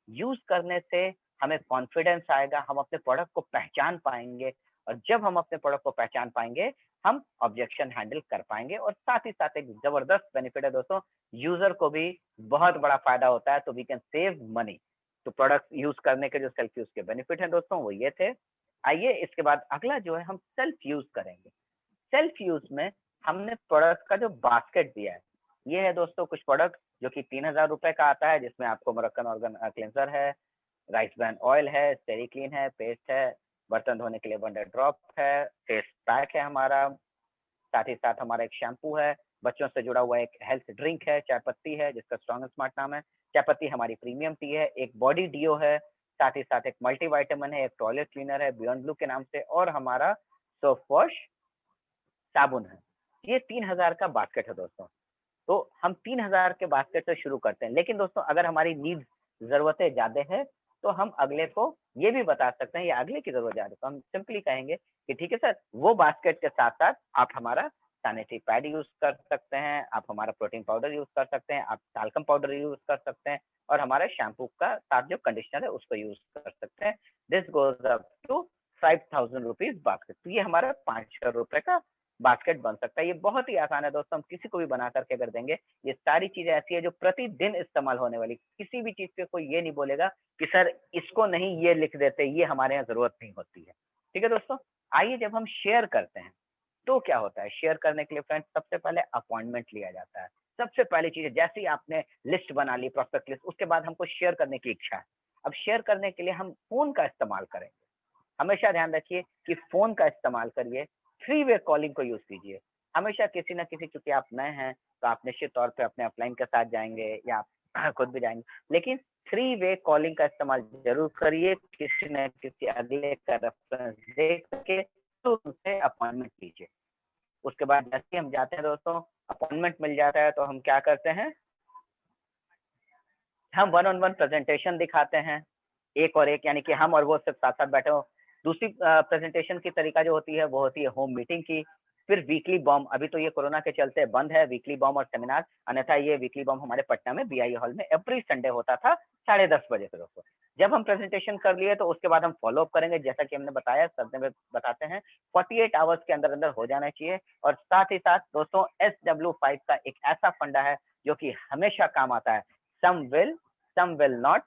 S3: यूज करने से हमें कॉन्फिडेंस आएगा, हम अपने प्रोडक्ट को पहचान पाएंगे, और जब हम अपने प्रोडक्ट को पहचान पाएंगे हम ऑब्जेक्शन हैंडल कर पाएंगे। और साथ ही साथ एक जबरदस्त बेनिफिट है दोस्तों, यूजर को भी बहुत बड़ा फायदा होता है, तो वी कैन सेव मनी। तो प्रोडक्ट यूज करने के जो सेल्फ यूज के बेनिफिट हैं दोस्तों वो ये थे। आइए इसके बाद अगला जो है हम सेल्फ यूज करेंगे। सेल्फ यूज में हमने प्रोडक्ट का जो बास्केट दिया है, ये है दोस्तों कुछ प्रोडक्ट जो कि 3000 रुपए का आता है, जिसमें आपको मोरक्कन ऑर्गन क्लेंसर है, राइस ब्रांड ऑयल है, स्टेरी क्लीन है, पेस्ट है, बर्तन धोने के लिए वंडर ड्रॉप है, फेस पैक है हमारा, साथ ही साथ हमारा एक शैम्पू है, बच्चों से जुड़ा हुआ एक हेल्थ ड्रिंक है, चाय पत्ती है जिसका स्ट्रॉन्ग एंड स्मार्ट नाम है, चाय पत्ती हमारी प्रीमियम टी है, एक बॉडी डिओ है, साथ ही साथ एक मल्टीविटामिन है, एक टॉयलेट क्लीनर है बियॉन्ड ब्लू के नाम से, और हमारा सोप वॉश साबुन है। ये 3000 का बास्केट है दोस्तों। तो हम 3000 के बास्केट से शुरू करते हैं, लेकिन दोस्तों अगर हमारी नीड जरूरतें ज्यादा है तो हम अगले को ये भी बता सकते हैं, या अगले की जरूरत ज्यादा तो हम सिंपली कहेंगे कि ठीक है सर, वो बास्केट के साथ साथ आप हमारा सैनिटरी पैड यूज कर सकते हैं, आप हमारा प्रोटीन पाउडर यूज कर सकते हैं, आप टाल्कम पाउडर यूज कर सकते हैं, और हमारे शैम्पू का साथ जो कंडीशनर है उसको यूज कर सकते हैं। This goes up to 5000 rupees basket. तो ये हमारा 500 रुपए का बास्केट बन सकता है। ये बहुत ही आसान है दोस्तों, हम किसी को भी बना करके अगर देंगे, ये सारी चीजें ऐसी है जो प्रतिदिन इस्तेमाल होने वाली, किसी भी चीज पे कोई ये नहीं बोलेगा कि सर इसको नहीं ये लिख देते, ये हमारे यहाँ जरूरत नहीं होती है। ठीक है दोस्तों, आइए जब हम शेयर करते हैं तो क्या होता है। शेयर करने के लिए फ्रेंड्स सबसे पहले अपॉइंटमेंट लिया जाता है। सबसे पहली चीज है, जैसे ही आपने लिस्ट बना ली, प्रोस्पेक्ट लिस्ट, उसके बाद हमको शेयर करने की इच्छा है। अब शेयर करने के लिए हम फोन का इस्तेमाल करेंगे। हमेशा ध्यान रखिए कि फोन का इस्तेमाल करिए, 3-वे कॉलिंग को यूज कीजिए। हमेशा किसी न किसी, चूंकि आप नए हैं तो आप निश्चित तौर पे अपने अपलाइन के साथ जाएंगे या आप खुद भी जाएंगे, लेकिन 3-वे कॉलिंग का इस्तेमाल जरूर करिए। किसी न किसी अगले का रेफरेंस देख के तो उनसे अपॉइंटमेंट लीजिए। उसके बाद जैसे ही हम जाते हैं दोस्तों, अपॉइंटमेंट मिल जाता है तो हम क्या करते हैं, हम 1-on-1 प्रेजेंटेशन दिखाते हैं, एक और एक, यानी कि हम और वो सिर्फ साथ साथ बैठे हो। दूसरी प्रेजेंटेशन की तरीका जो होती है वो होती है होम मीटिंग की। फिर वीकली बॉम्ब, अभी तो ये कोरोना के चलते बंद है वीकली बॉम्ब और सेमिनार, अन्यथा ये वीकली बॉम्ब हमारे पटना में BI हॉल में एवरी संडे होता था 10:30 बजे से दोस्तों। जब हम प्रेजेंटेशन कर लिए तो उसके बाद हम फॉलो अप करेंगे, जैसा कि हमने बताया, सर ने बताते हैं 48 आवर्स के अंदर अंदर हो जाना चाहिए। और साथ ही साथ दोस्तों SW5 का एक ऐसा फंडा है जो कि हमेशा काम आता है, some will not,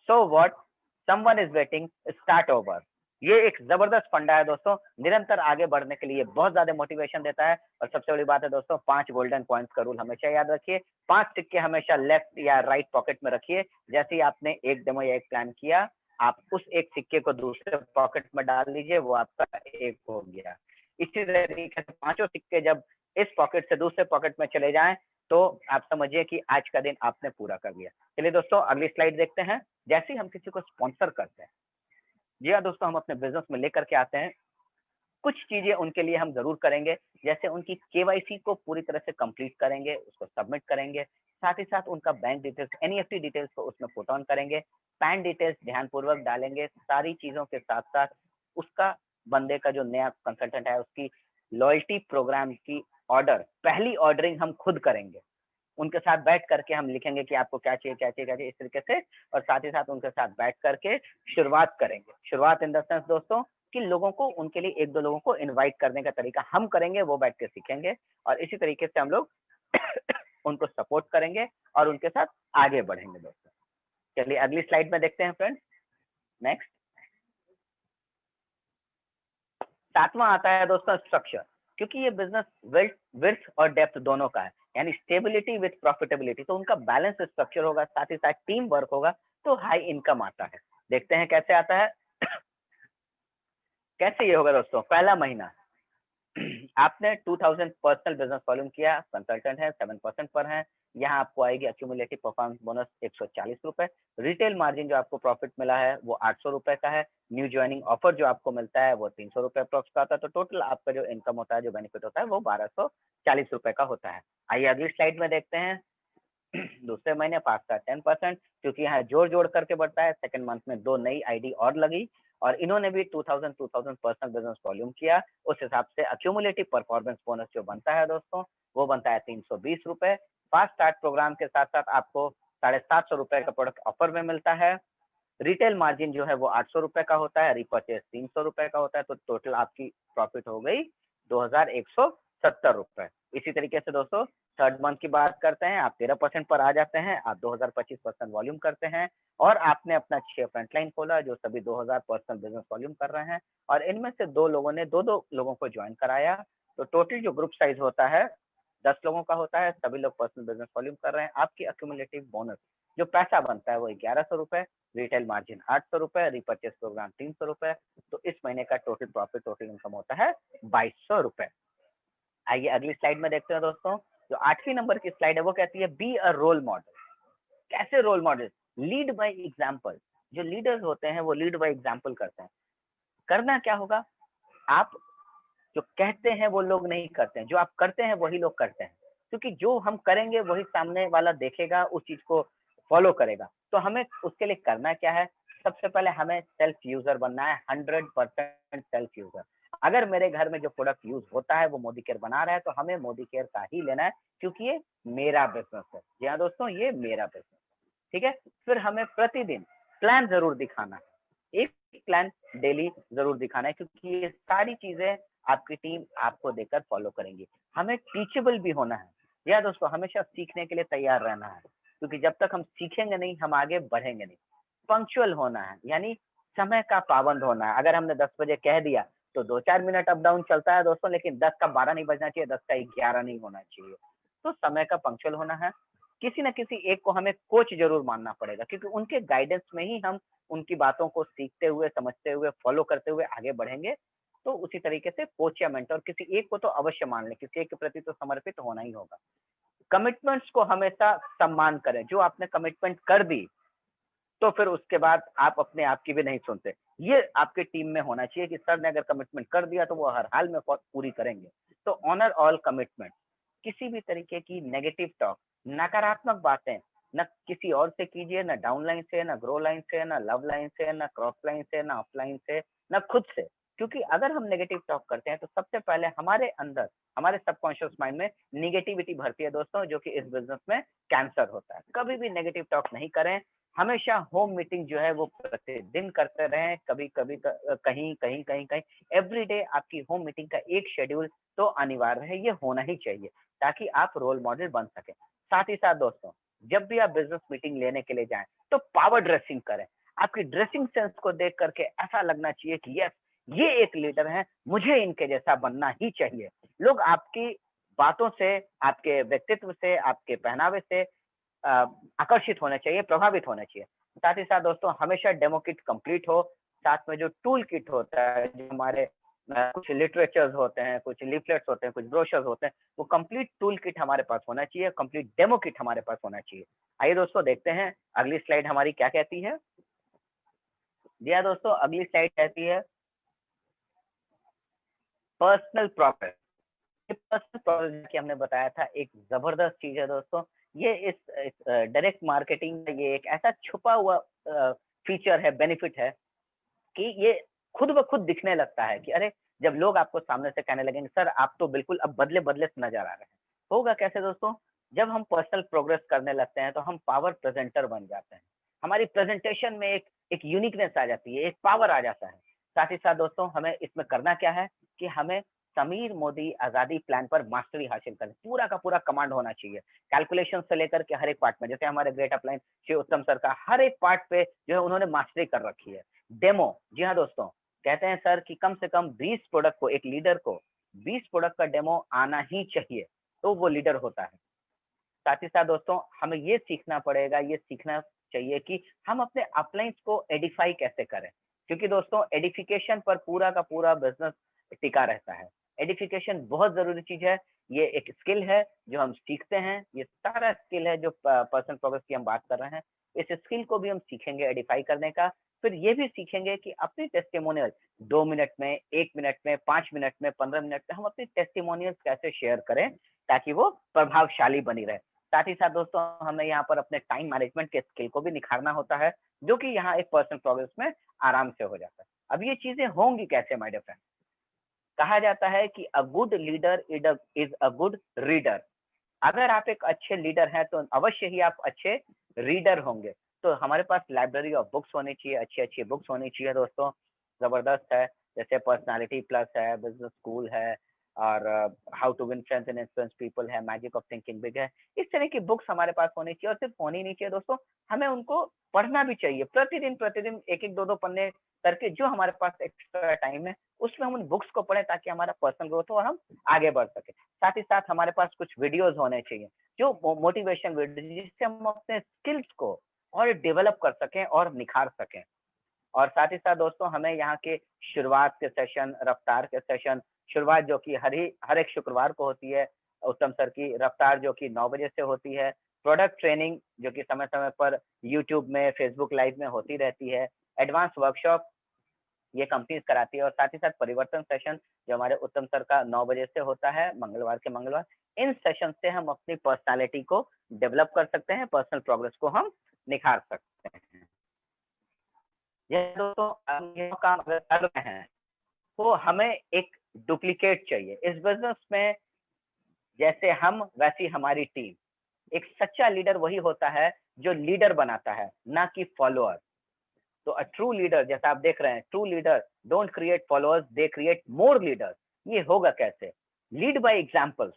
S3: so what, someone is waiting, start over। ये एक जबरदस्त फंडा है दोस्तों, निरंतर आगे बढ़ने के लिए बहुत ज्यादा मोटिवेशन देता है। और सबसे बड़ी बात है दोस्तों, 5 गोल्डन पॉइंट्स का रूल हमेशा याद रखिए। 5 सिक्के हमेशा लेफ्ट या राइट पॉकेट में रखिए। जैसे ही आपने एक डेमो या एक प्लान किया, आप उस एक सिक्के को दूसरे पॉकेट में डाल लीजिए, वो आपका एक हो गया। इसी तरीके से 5 सिक्के जब इस पॉकेट से दूसरे पॉकेट में चले जाएं तो आप समझिए कि आज का दिन आपने पूरा कर लिया। चलिए दोस्तों अगली स्लाइड देखते हैं। जैसे ही हम किसी को स्पॉन्सर करते हैं, जी हाँ दोस्तों, हम अपने बिजनेस में लेकर के आते हैं, कुछ चीजें उनके लिए हम जरूर करेंगे। जैसे उनकी KYC को पूरी तरह से कंप्लीट करेंगे, उसको सबमिट करेंगे। साथ ही साथ उनका बैंक डिटेल्स, NEFT डिटेल्स को उसमें पुट ऑन करेंगे। पैन डिटेल्स ध्यानपूर्वक डालेंगे। सारी चीजों के साथ साथ उसका, बंदे का जो नया कंसल्टेंट है, उसकी लॉयल्टी प्रोग्राम की ऑर्डर, पहली ऑर्डरिंग हम खुद करेंगे। उनके साथ बैठ करके हम लिखेंगे कि आपको क्या चाहिए क्या चाहिए क्या चाहिए, इस तरीके से। और साथ ही साथ उनके साथ बैठ करके शुरुआत करेंगे। शुरुआत इन द सेंस दोस्तों कि लोगों को, उनके लिए 1-2 लोगों को इनवाइट करने का तरीका हम करेंगे, वो बैठ के सीखेंगे। और इसी तरीके से हम लोग उनको सपोर्ट करेंगे और उनके साथ आगे बढ़ेंगे दोस्तों। चलिए अगली स्लाइड में देखते हैं फ्रेंड्स। नेक्स्ट, 7वां आता है दोस्तों स्ट्रक्चर। क्योंकि ये बिजनेस विड्थ और डेप्थ दोनों का है, यानी स्टेबिलिटी विद प्रॉफिटेबिलिटी, तो उनका बैलेंस स्ट्रक्चर होगा, साथ ही साथ टीम वर्क होगा, तो हाई इनकम आता है। देखते हैं कैसे आता है। कैसे ये होगा दोस्तों, पहला महीना आपने 2000 पर्सनल बिजनेस वॉल्यूम किया, कंसल्टेंट है 7% पर है, यहाँ आपको आएगी एक्यूमुलेटिव परफॉर्मेंस बोनस 140 रुपए। रिटेल मार्जिन जो आपको प्रॉफिट मिला है वो 800 रुपए का है। न्यू ज्वाइनिंग ऑफर जो आपको मिलता है वो 300 रुपए अप्रोक्स का होता है। तो टोटल आपका जो इनकम होता है, जो बेनिफिट होता है, वो 1240 रुपए का होता है। आइए अगली स्लाइड में देखते हैं। दूसरे महीने 5 का 10%, क्योंकि यहाँ जोड़ करके बढ़ता है। सेकंड मंथ में 2 नई ID और लगी और इन्होंने भी 2000 पर्सनल बिजनेस वॉल्यूम किया। उस हिसाब से एक्यूमुलेटिव परफॉर्मेंस बोनस जो बनता है दोस्तों, वो बनता है 320 रुपए। फास्ट स्टार्ट प्रोग्राम के साथ साथ आपको 750 रुपए का प्रोडक्ट ऑफर में मिलता है। रिटेल मार्जिन जो है वो 800 रुपए का होता है, रिपर्चेस 300 रुपए का होता है। तो टोटल आपकी प्रॉफिट हो गई 2170 रुपए। इसी तरीके से दोस्तों थर्ड मंथ की बात करते हैं, आप 13% पर आ जाते हैं, आप 2025% वॉल्यूम करते हैं और आपने अपना 6 फ्रंटलाइन खोला जो सभी 2000 पर्सनल बिजनेस वॉल्यूम कर रहे हैं और इनमें से 2 लोगों ने 2-2 लोगों को ज्वाइन कराया। तो टोटल जो ग्रुप साइज होता है 10 लोगों का होता है, सभी लोग पर्सनल बिजनेस वॉल्यूम कर रहे हैं। आपकी एक्यूमुलेटिव बोनस जो पैसा बनता है वो 1100 रुपए, रिटेल मार्जिन 800 रुपए, रिपर्चेस प्रोग्राम 300 रुपए। तो इस महीने का टोटल प्रॉफिट, टोटल इनकम होता है 2200 रुपए। आइए अगली स्लाइड में देखते हैं दोस्तों। जो 8वीं नंबर की स्लाइड है वो कहती है बी अ रोल मॉडल। कैसे role model? Lead by example. जो लीडर्स होते हैं वो लीड बाय एग्जाम्पल करते हैं। करना क्या होगा, आप जो कहते हैं वो लोग नहीं करते हैं, जो आप करते हैं वही लोग करते हैं। क्योंकि जो हम करेंगे वही सामने वाला देखेगा, उस चीज को फॉलो करेगा। तो हमें उसके लिए करना क्या है, सबसे पहले हमें सेल्फ यूजर बनना है, 100% सेल्फ यूजर। अगर मेरे घर में जो प्रोडक्ट यूज होता है वो मोदी केयर बना रहा है तो हमें मोदी केयर का ही लेना है, क्योंकि ये मेरा बिजनेस है। जी हाँ दोस्तों, ये मेरा बिजनेस है, ठीक है। फिर हमें प्रतिदिन प्लान जरूर दिखाना है, एक प्लान डेली जरूर दिखाना है, क्योंकि ये सारी चीजें आपकी टीम आपको देकर फॉलो करेंगी। हमें टीचेबल भी होना है, या दोस्तों हमेशा सीखने के लिए तैयार रहना है, क्योंकि जब तक हम सीखेंगे नहीं हम आगे बढ़ेंगे नहीं। पंक्चुअल होना है, यानी समय का पाबंद होना है। अगर हमने 10 बजे कह दिया तो 2-4 मिनट अप डाउन चलता है दोस्तों, लेकिन 10 का 12 नहीं बजना चाहिए, 10 का 11 नहीं होना चाहिए। तो समय का पंक्चुअल होना है। किसी न किसी एक को हमें कोच जरूर मानना पड़ेगा, क्योंकि उनके गाइडेंस में ही हम उनकी बातों को सीखते हुए, समझते हुए, फॉलो करते हुए आगे बढ़ेंगे। तो उसी तरीके से कोच या मेंटर किसी एक को तो अवश्य मान लें, किसी एक के प्रति तो समर्पित होना ही होगा। कमिटमेंट्स को हमेशा सम्मान करें। जो आपने कमिटमेंट कर दी, तो फिर उसके बाद आप अपने आप की भी नहीं सुनते। ये आपके टीम में होना चाहिए कि सर ने अगर कमिटमेंट कर दिया तो वो हर हाल में पूरी करेंगे। तो ऑनर ऑल कमिटमेंट। किसी भी तरीके की नेगेटिव टॉक, नकारात्मक बातें न किसी और से कीजिए, न डाउनलाइन से, न ग्रो लाइन से, न लव लाइन से, न क्रॉस लाइन से, न अपलाइन से, न खुद से। क्योंकि अगर हम नेगेटिव टॉक करते हैं तो सबसे पहले हमारे अंदर, हमारे सबकॉन्शियस माइंड में निगेटिविटी भरती है दोस्तों, जो कि इस बिजनेस में कैंसर होता है। कभी भी नेगेटिव टॉक नहीं करें। हमेशा होम मीटिंग जो है वो प्रतिदिन करते रहें। कभी कभी कहीं कहीं कहीं कहीं एवरीडे आपकी होम मीटिंग का एक शेड्यूल तो अनिवार्य है, ये होना ही चाहिए, ताकि आप रोल मॉडल बन सके। साथ ही साथ दोस्तों, जब भी आप बिजनेस मीटिंग लेने के लिए जाएं तो पावर ड्रेसिंग करें। आपकी ड्रेसिंग सेंस को देख करके ऐसा लगना चाहिए कि यस, ये एक लीडर है, मुझे इनके जैसा बनना ही चाहिए। लोग आपकी बातों से, आपके व्यक्तित्व से, आपके पहनावे से आकर्षित होना चाहिए, प्रभावित होना चाहिए। साथ ही साथ दोस्तों, हमेशा डेमो किट कंप्लीट हो। साथ में जो टूल किट होता है, जो हमारे कुछ लिटरेचर्स होते हैं, कुछ लीफलेट्स होते हैं, कुछ ब्रोशर्स होते हैं, वो कंप्लीट टूल किट हमारे पास होना चाहिए, कंप्लीट डेमो किट हमारे पास होना चाहिए। आइए दोस्तों, देखते हैं अगली स्लाइड हमारी क्या कहती है। जी हाँ दोस्तों, अगली स्लाइड कहती है पर्सनल प्रोग्रेस। पर्सनल प्रोग्रेस की हमने बताया था, एक जबरदस्त चीज है दोस्तों। ये इस डायरेक्ट मार्केटिंग में ये एक ऐसा छुपा हुआ फीचर है, बेनिफिट है, कि ये खुद ब खुद दिखने लगता है कि अरे, जब लोग आपको सामने से कहने लगेंगे सर आप तो बिल्कुल अब बदले बदले से नजर आ रहे हैं। होगा कैसे दोस्तों? जब हम पर्सनल प्रोग्रेस करने लगते हैं तो हम पावर प्रेजेंटर बन जाते हैं। हमारी प्रेजेंटेशन में एक यूनिकनेस आ जाती है, एक पावर आ जाता है। साथ ही साथ दोस्तों, हमें इसमें करना क्या है कि हमें समीर मोदी आजादी प्लान पर मास्टरी हासिल करनी, पूरा का पूरा कमांड होना चाहिए। कैलकुलेशन से लेकर के हर एक पार्ट में, जैसे हमारे ग्रेट अपलाइन श्री उत्तम सर का हर एक पार्ट पे जो है उन्होंने मास्टरी कर रखी है। डेमो, जी हाँ दोस्तों, कहते हैं सर कि कम से कम 20 प्रोडक्ट को, एक लीडर को 20 प्रोडक्ट का डेमो आना ही चाहिए, तो वो लीडर होता है। साथ ही साथ दोस्तों, हमें ये सीखना पड़ेगा, ये सीखना चाहिए कि हम अपने अपलाइंस को एडिफाई कैसे करें, क्योंकि दोस्तों एडिफिकेशन पर पूरा का पूरा बिजनेस टिका रहता है। एडिफिकेशन बहुत जरूरी चीज है। ये एक स्किल है जो हम सीखते हैं। ये सारा स्किल है जो पर्सनल प्रोग्रेस की हम बात कर रहे हैं। इस स्किल को भी हम सीखेंगे एडिफाई करने का। फिर ये भी सीखेंगे कि अपनी टेस्टिमोनियल 2 मिनट में, 1 मिनट में, 5 मिनट में, 15 मिनट में हम अपनी टेस्टिमोनियल्स कैसे शेयर करें ताकि वो प्रभावशाली बनी रहे। साथ ही साथ दोस्तों, हमें यहाँ पर अपने टाइम मैनेजमेंट के स्किल को भी निखारना होता है, जो कि यहाँ एक पर्सनल प्रोग्रेस में आराम से हो जाता है। अब ये चीजें होंगी कैसे माय डियर फ्रेंड? कहा जाता है कि a good leader is a good reader. अगर आप एक अच्छे लीडर हैं तो अवश्य ही आप अच्छे रीडर होंगे। तो हमारे पास लाइब्रेरी ऑफ बुक्स होनी चाहिए, अच्छी अच्छी बुक्स होनी चाहिए दोस्तों। जबरदस्त है, जैसे पर्सनालिटी प्लस है, बिजनेस स्कूल है, और how to win friends and influence people है, मैजिक ऑफ थिंकिंग बिग है। इस तरह की बुक्स हमारे पास होनी चाहिए, और सिर्फ होनी नहीं चाहिए दोस्तों, हमें उनको पढ़ना भी चाहिए। प्रतिदिन प्रतिदिन एक एक दो दो पन्ने करके, जो हमारे पास एक्स्ट्रा टाइम है उसमें हम उन बुक्स को पढ़ें, ताकि हमारा पर्सनल ग्रोथ हो और हम आगे बढ़ सके। साथ ही साथ हमारे पास कुछ वीडियोस होने चाहिए, जो मोटिवेशन वीडियो, जिससे हम अपने स्किल्स को और डेवलप कर सकें और निखार सकें। और साथ ही साथ दोस्तों, हमें यहाँ के शुरुआत के सेशन, रफ्तार के सेशन, शुरुआत जो कि हर एक शुक्रवार को होती है उत्तम सर की, रफ्तार जो कि 9 बजे से होती है, प्रोडक्ट ट्रेनिंग जो कि समय समय पर यूट्यूब में, फेसबुक लाइव में होती रहती है, एडवांस वर्कशॉप ये कंपनीज कराती है, और साथ ही साथ परिवर्तन सेशन जो हमारे उत्तम सर का 9 बजे से होता है, मंगलवार के मंगलवार। इन सेशन से हम अपनी पर्सनालिटी को डेवलप कर सकते हैं, पर्सनल प्रोग्रेस को हम निखार सकते हैं। ये दोस्तों, हम ये काम अगर कर रहे हैं तो हमें एक डुप्लीकेट चाहिए इस बिजनेस में। जैसे हम, वैसी हमारी टीम। एक सच्चा लीडर वही होता है जो लीडर बनाता है, ना कि फॉलोअर। तो अ ट्रू लीडर, जैसा आप देख रहे हैं, true leader don't create followers, they create more leaders. ये होगा कैसे? Lead by examples.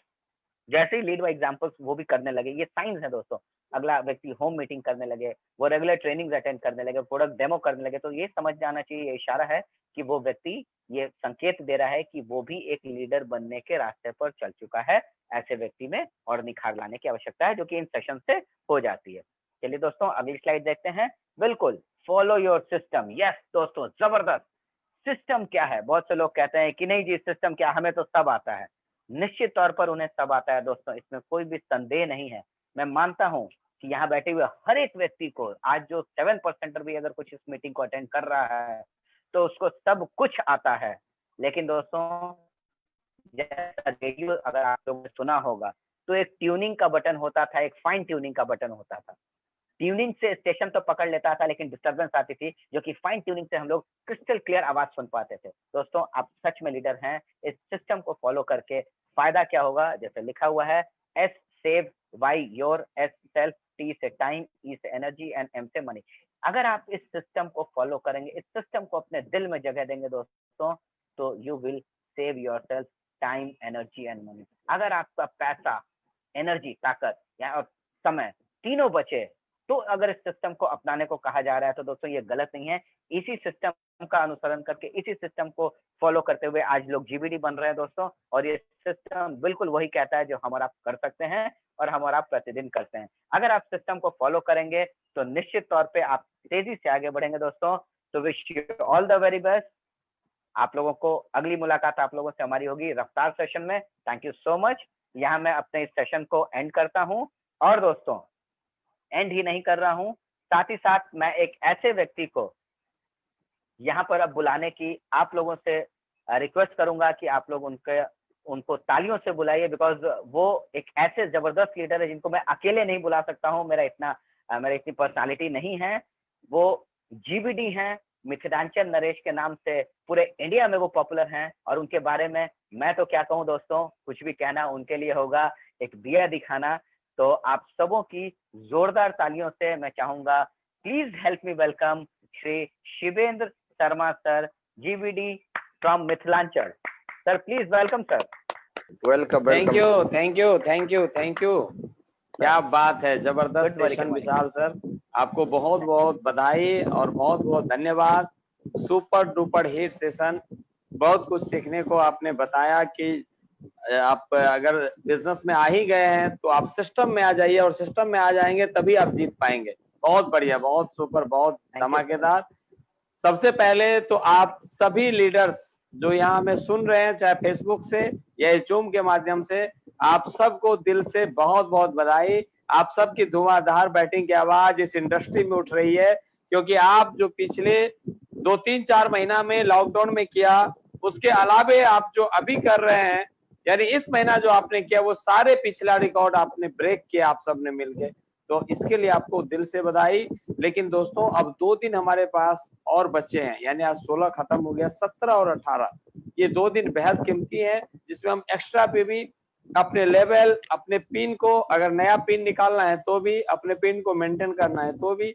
S3: जैसे ही लीड बाय एग्जांपल्स वो भी करने लगे, ये साइंस है दोस्तों। अगला व्यक्ति होम मीटिंग करने लगे, वो रेगुलर ट्रेनिंग्स अटेंड करने लगे, प्रोडक्ट डेमो करने लगे, तो ये समझ जाना चाहिए, ये इशारा है कि वो व्यक्ति ये संकेत दे रहा है कि वो भी एक लीडर बनने के रास्ते पर चल चुका है। ऐसे व्यक्ति में और निखार लाने की आवश्यकता है, जो कि इन सेशन से हो जाती है। चलिए दोस्तों अगली स्लाइड देखते हैं। बिल्कुल, फॉलो योर सिस्टम। यस दोस्तों, जबरदस्त। सिस्टम क्या है? बहुत से लोग कहते हैं कि नहीं जी सिस्टम क्या, हमें तो सब आता है। निश्चित तौर पर उन्हें सब आता है दोस्तों, इसमें कोई भी संदेह नहीं है। मैं मानता हूं कि यहाँ बैठे हुए हर एक व्यक्ति को, आज जो 7% भी अगर कुछ इस मीटिंग को अटेंड कर रहा है तो उसको सब कुछ आता है। लेकिन दोस्तों जैसा रेडियो अगर आप लोगों ने सुना होगा तो एक ट्यूनिंग का बटन होता था, एक फाइन ट्यूनिंग का बटन होता था। ट्यूनिंग से स्टेशन तो पकड़ लेता था, लेकिन डिस्टर्बेंस आती थी, जो कि फाइन ट्यूनिंग से हम लोग क्रिस्टल क्लियर आवाज सुन पाते थे। दोस्तों आप सच में लीडर हैं, इस सिस्टम को फॉलो करके फायदा क्या होगा? जैसे लिखा हुआ है, S save, why your, S self, T से टाइम, ई से एनर्जी एंड एम से मनी। अगर आप इस सिस्टम को फॉलो करेंगे, इस सिस्टम को अपने दिल में जगह देंगे दोस्तों, तो you will save your self time, energy and money. अगर आपका पैसा, एनर्जी, ताकत या और समय तीनों बचे, तो अगर इस सिस्टम को अपनाने को कहा जा रहा है तो दोस्तों ये गलत नहीं है। इसी सिस्टम का अनुसरण करके, इसी सिस्टम को फॉलो करते हुए आज लोग जीबीडी बन रहे हैं दोस्तों, और ये सिस्टम बिल्कुल वही कहता है जो हम और आप कर सकते हैं और हम और आप प्रतिदिन करते हैं। अगर आप सिस्टम को फॉलो करेंगे तो निश्चित तौर पे आप तेजी से आगे बढ़ेंगे दोस्तों। तो wish you all the very best. आप लोगों को अगली मुलाकात आप लोगों से हमारी होगी रफ्तार सेशन में। Thank you so much. यहाँ मैं अपने इस सेशन को एंड करता हूँ, और दोस्तों एंड ही नहीं कर रहा हूं, साथ ही साथ मैं एक ऐसे व्यक्ति को यहाँ पर अब बुलाने की आप लोगों से रिक्वेस्ट करूंगा कि आप लोग उनको तालियों से बुलाइए, बिकॉज वो एक ऐसे जबरदस्त लीडर है जिनको मैं अकेले नहीं बुला सकता हूँ। मेरा इतनी पर्सनालिटी नहीं है। वो जीबीडी हैं, मिथिलांचल नरेश के नाम से पूरे इंडिया में वो पॉपुलर हैं, और उनके बारे में मैं तो क्या कहूँ दोस्तों, कुछ भी कहना उनके लिए होगा एक दिया दिखाना। तो आप सबों की जोरदार तालियों से मैं चाहूंगा, please help me welcome Shri Shivendra Sharma sir, GBD from Mithilanchal. Sir please welcome sir.
S4: Welcome. Thank you. क्या बात है, जबरदस्त सेशन विशाल सर। आपको बहुत बहुत बधाई और बहुत बहुत धन्यवाद। Super duper hit session. बहुत कुछ सीखने को आपने बताया कि आप अगर बिजनेस में आ ही गए हैं तो आप सिस्टम में आ जाइए, और सिस्टम में आ जाएंगे तभी आप जीत पाएंगे। बहुत बढ़िया, बहुत सुपर, बहुत धमाकेदार। सबसे पहले तो आप सभी लीडर्स जो यहाँ हमें सुन रहे हैं, चाहे फेसबुक से या जूम के माध्यम से, आप सबको दिल से बहुत बहुत बधाई। आप सबकी धुआंधार बैटिंग की आवाज इस इंडस्ट्री में उठ रही है, क्योंकि आप जो पिछले 2-3-4 महीना में लॉकडाउन में किया, उसके अलावे आप जो अभी कर रहे हैं, यानी इस महीना जो आपने किया, वो सारे पिछला रिकॉर्ड आपने ब्रेक किया, आप सबने मिलके। तो इसके लिए आपको दिल से बधाई। लेकिन दोस्तों अब 2 दिन हमारे पास और बचे हैं, यानी आज 16 खत्म हो गया, 17 और 18 ये 2 दिन बेहद कीमती है, जिसमें हम एक्स्ट्रा पे भी अपने लेवल, अपने पिन को, अगर नया पिन निकालना है तो भी, अपने पिन को मेंटेन करना है तो भी।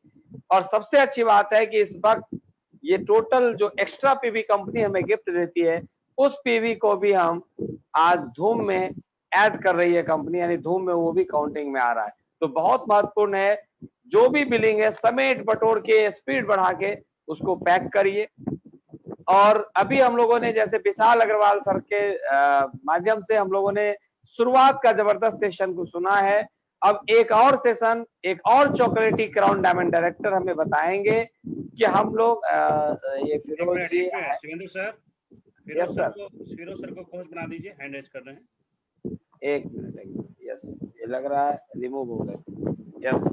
S4: और सबसे अच्छी बात है कि इस वक्त ये टोटल जो एक्स्ट्रा पीवी कंपनी हमें गिफ्ट देती है, उस पीवी को भी हम आज धूम में ऐड कर रही है कंपनी, यानी धूम में वो भी काउंटिंग में आ रहा है। तो बहुत महत्वपूर्ण है, जो भी बिलिंग है समेट बटोर के, स्पीड बढ़ा के उसको पैक करिए। और अभी हम लोगों ने, जैसे विशाल अग्रवाल सर के माध्यम से हम लोगों ने शुरुआत का जबरदस्त सेशन को सुना है। अब एक और सेशन, एक और चॉकलेटी क्राउन डायमंड डायरेक्टर हमें बताएंगे कि हम लोग ये Firoz ji,
S1: Shivendra sir,
S4: yes sir,
S1: Firoz sir को कोच बना दीजिए, हैंड रेज कर रहे हैं।
S4: एक मिनट, यस, ये लग रहा है रिमूव हो गए, यस।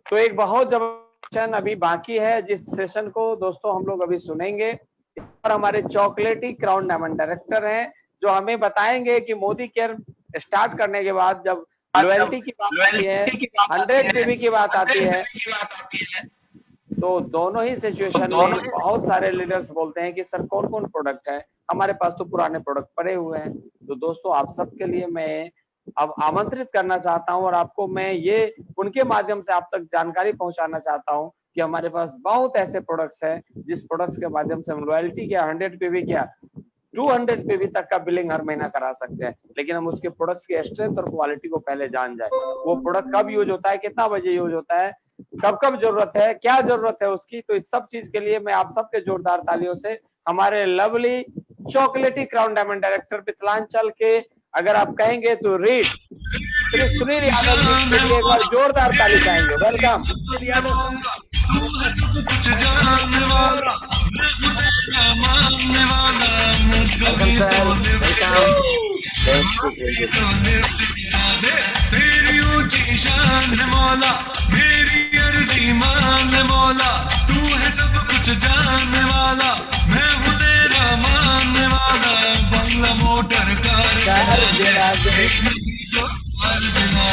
S4: तो एक बहुत जबरदस्त सेशन अभी बाकी है, जिस सेशन को दोस्तों हम लोग अभी सुनेंगे, और हमारे चॉकलेटी क्राउन डायमंड डायरेक्टर हैं, जो हमें बताएंगे कि मोदी केयर स्टार्ट करने के बाद जब लॉयल्टी की बात आती है, 100 पीवी की बात आती है, तो दोनों ही सिचुएशन में बहुत सारे लीडर्स बोलते हैं कि सर कौन कौन प्रोडक्ट है, हमारे पास तो पुराने प्रोडक्ट पड़े हुए हैं। तो दोस्तों आप सबके लिए मैं अब आमंत्रित करना चाहता हूं, और आपको मैं ये उनके माध्यम से आप तक जानकारी पहुंचाना चाहता हूं कि हमारे पास बहुत ऐसे प्रोडक्ट्स हैं, जिस प्रोडक्ट्स के माध्यम से हम लॉयल्टी क्या, 100 पीवी क्या, 200 पीवी तक का बिलिंग हर महीना करा सकते हैं, लेकिन हम उसके प्रोडक्ट्स की स्ट्रेंथ और क्वालिटी को पहले जान जाए। वो प्रोडक्ट कब यूज होता है, कितना बजे यूज होता है, कब कब जरूरत है, क्या जरूरत है उसकी, तो इस सब चीज के लिए मैं आप सबके जोरदार तालियों से हमारे लवली चॉकलेटी क्राउन डायमंड डायरेक्टर मिथिलांचल के, अगर आप कहेंगे तो रीड श्री सुनील यादव जी के लिए एक बार जोरदार ताली चाहेंगे। वेलकम।
S2: मेरी ऊंची शान है मौला, मेरी अर्जी मान मौला, तू है सब कुछ जानने वाला, मैं हूँ तेरा मानने वाला। बंगला मोटर कार दिला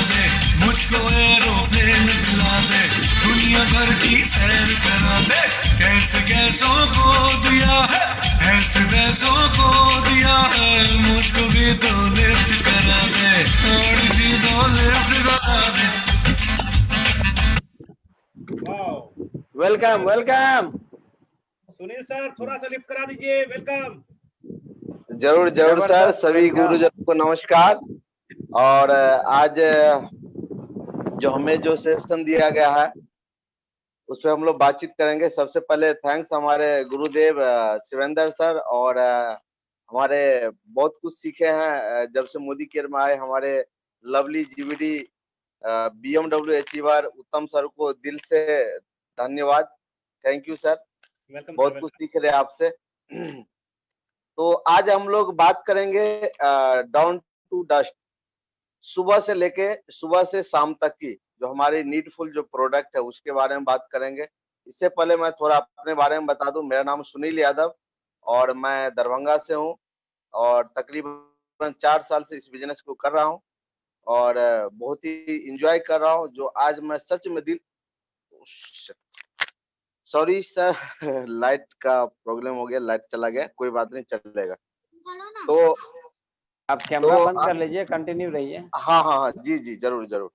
S2: दे, मुझको एरोप्लेन दिला दे, दुनिया भर की सैर करा दे। कैसे कैसों को दिया है, ऐसे वैसों को दिया है, मुझको भी तो लिफ्ट करा दे, थोड़ी सी तो लिफ्ट करा दे।
S4: वेलकम वेलकम
S1: सुनील सर, थोड़ा सा लिफ्ट करा दीजिए। वेलकम।
S5: जरूर जरूर सर, सभी गुरुजनों को नमस्कार। और आज जो हमें जो सेशन दिया गया है उस पर हम लोग बातचीत करेंगे। सबसे पहले थैंक्स हमारे गुरुदेव शिवेंद्र सर, और हमारे बहुत कुछ सीखे हैं जब से मोदी केयर में आए। हमारे लवली जीवीडी BMW अचीवर उत्तम सर को दिल से धन्यवाद, थैंक यू सर, बहुत कुछ सीख रहे हैं आपसे। तो आज हम लोग बात करेंगे डाउन टू डस्ट, सुबह से शाम तक की जो हमारी नीडफुल जो प्रोडक्ट है उसके बारे में बात करेंगे। इससे पहले मैं थोड़ा अपने बारे में बता दूं। मेरा नाम सुनील यादव और मैं दरभंगा से हूं और तकरीबन 4 साल से इस बिजनेस को कर रहा हूं और बहुत ही इंजॉय कर रहा हूं। जो आज मैं सच में दिल, सॉरी सर, लाइट का प्रॉब्लम हो गया, लाइट चला गया, कोई बात नहीं, चलेगा। तो
S4: आप कैमरा बंद कर लीजिए, कंटिन्यू रहिए।
S5: हाँ हाँ हाँ, जी जी, जरूर जरूर।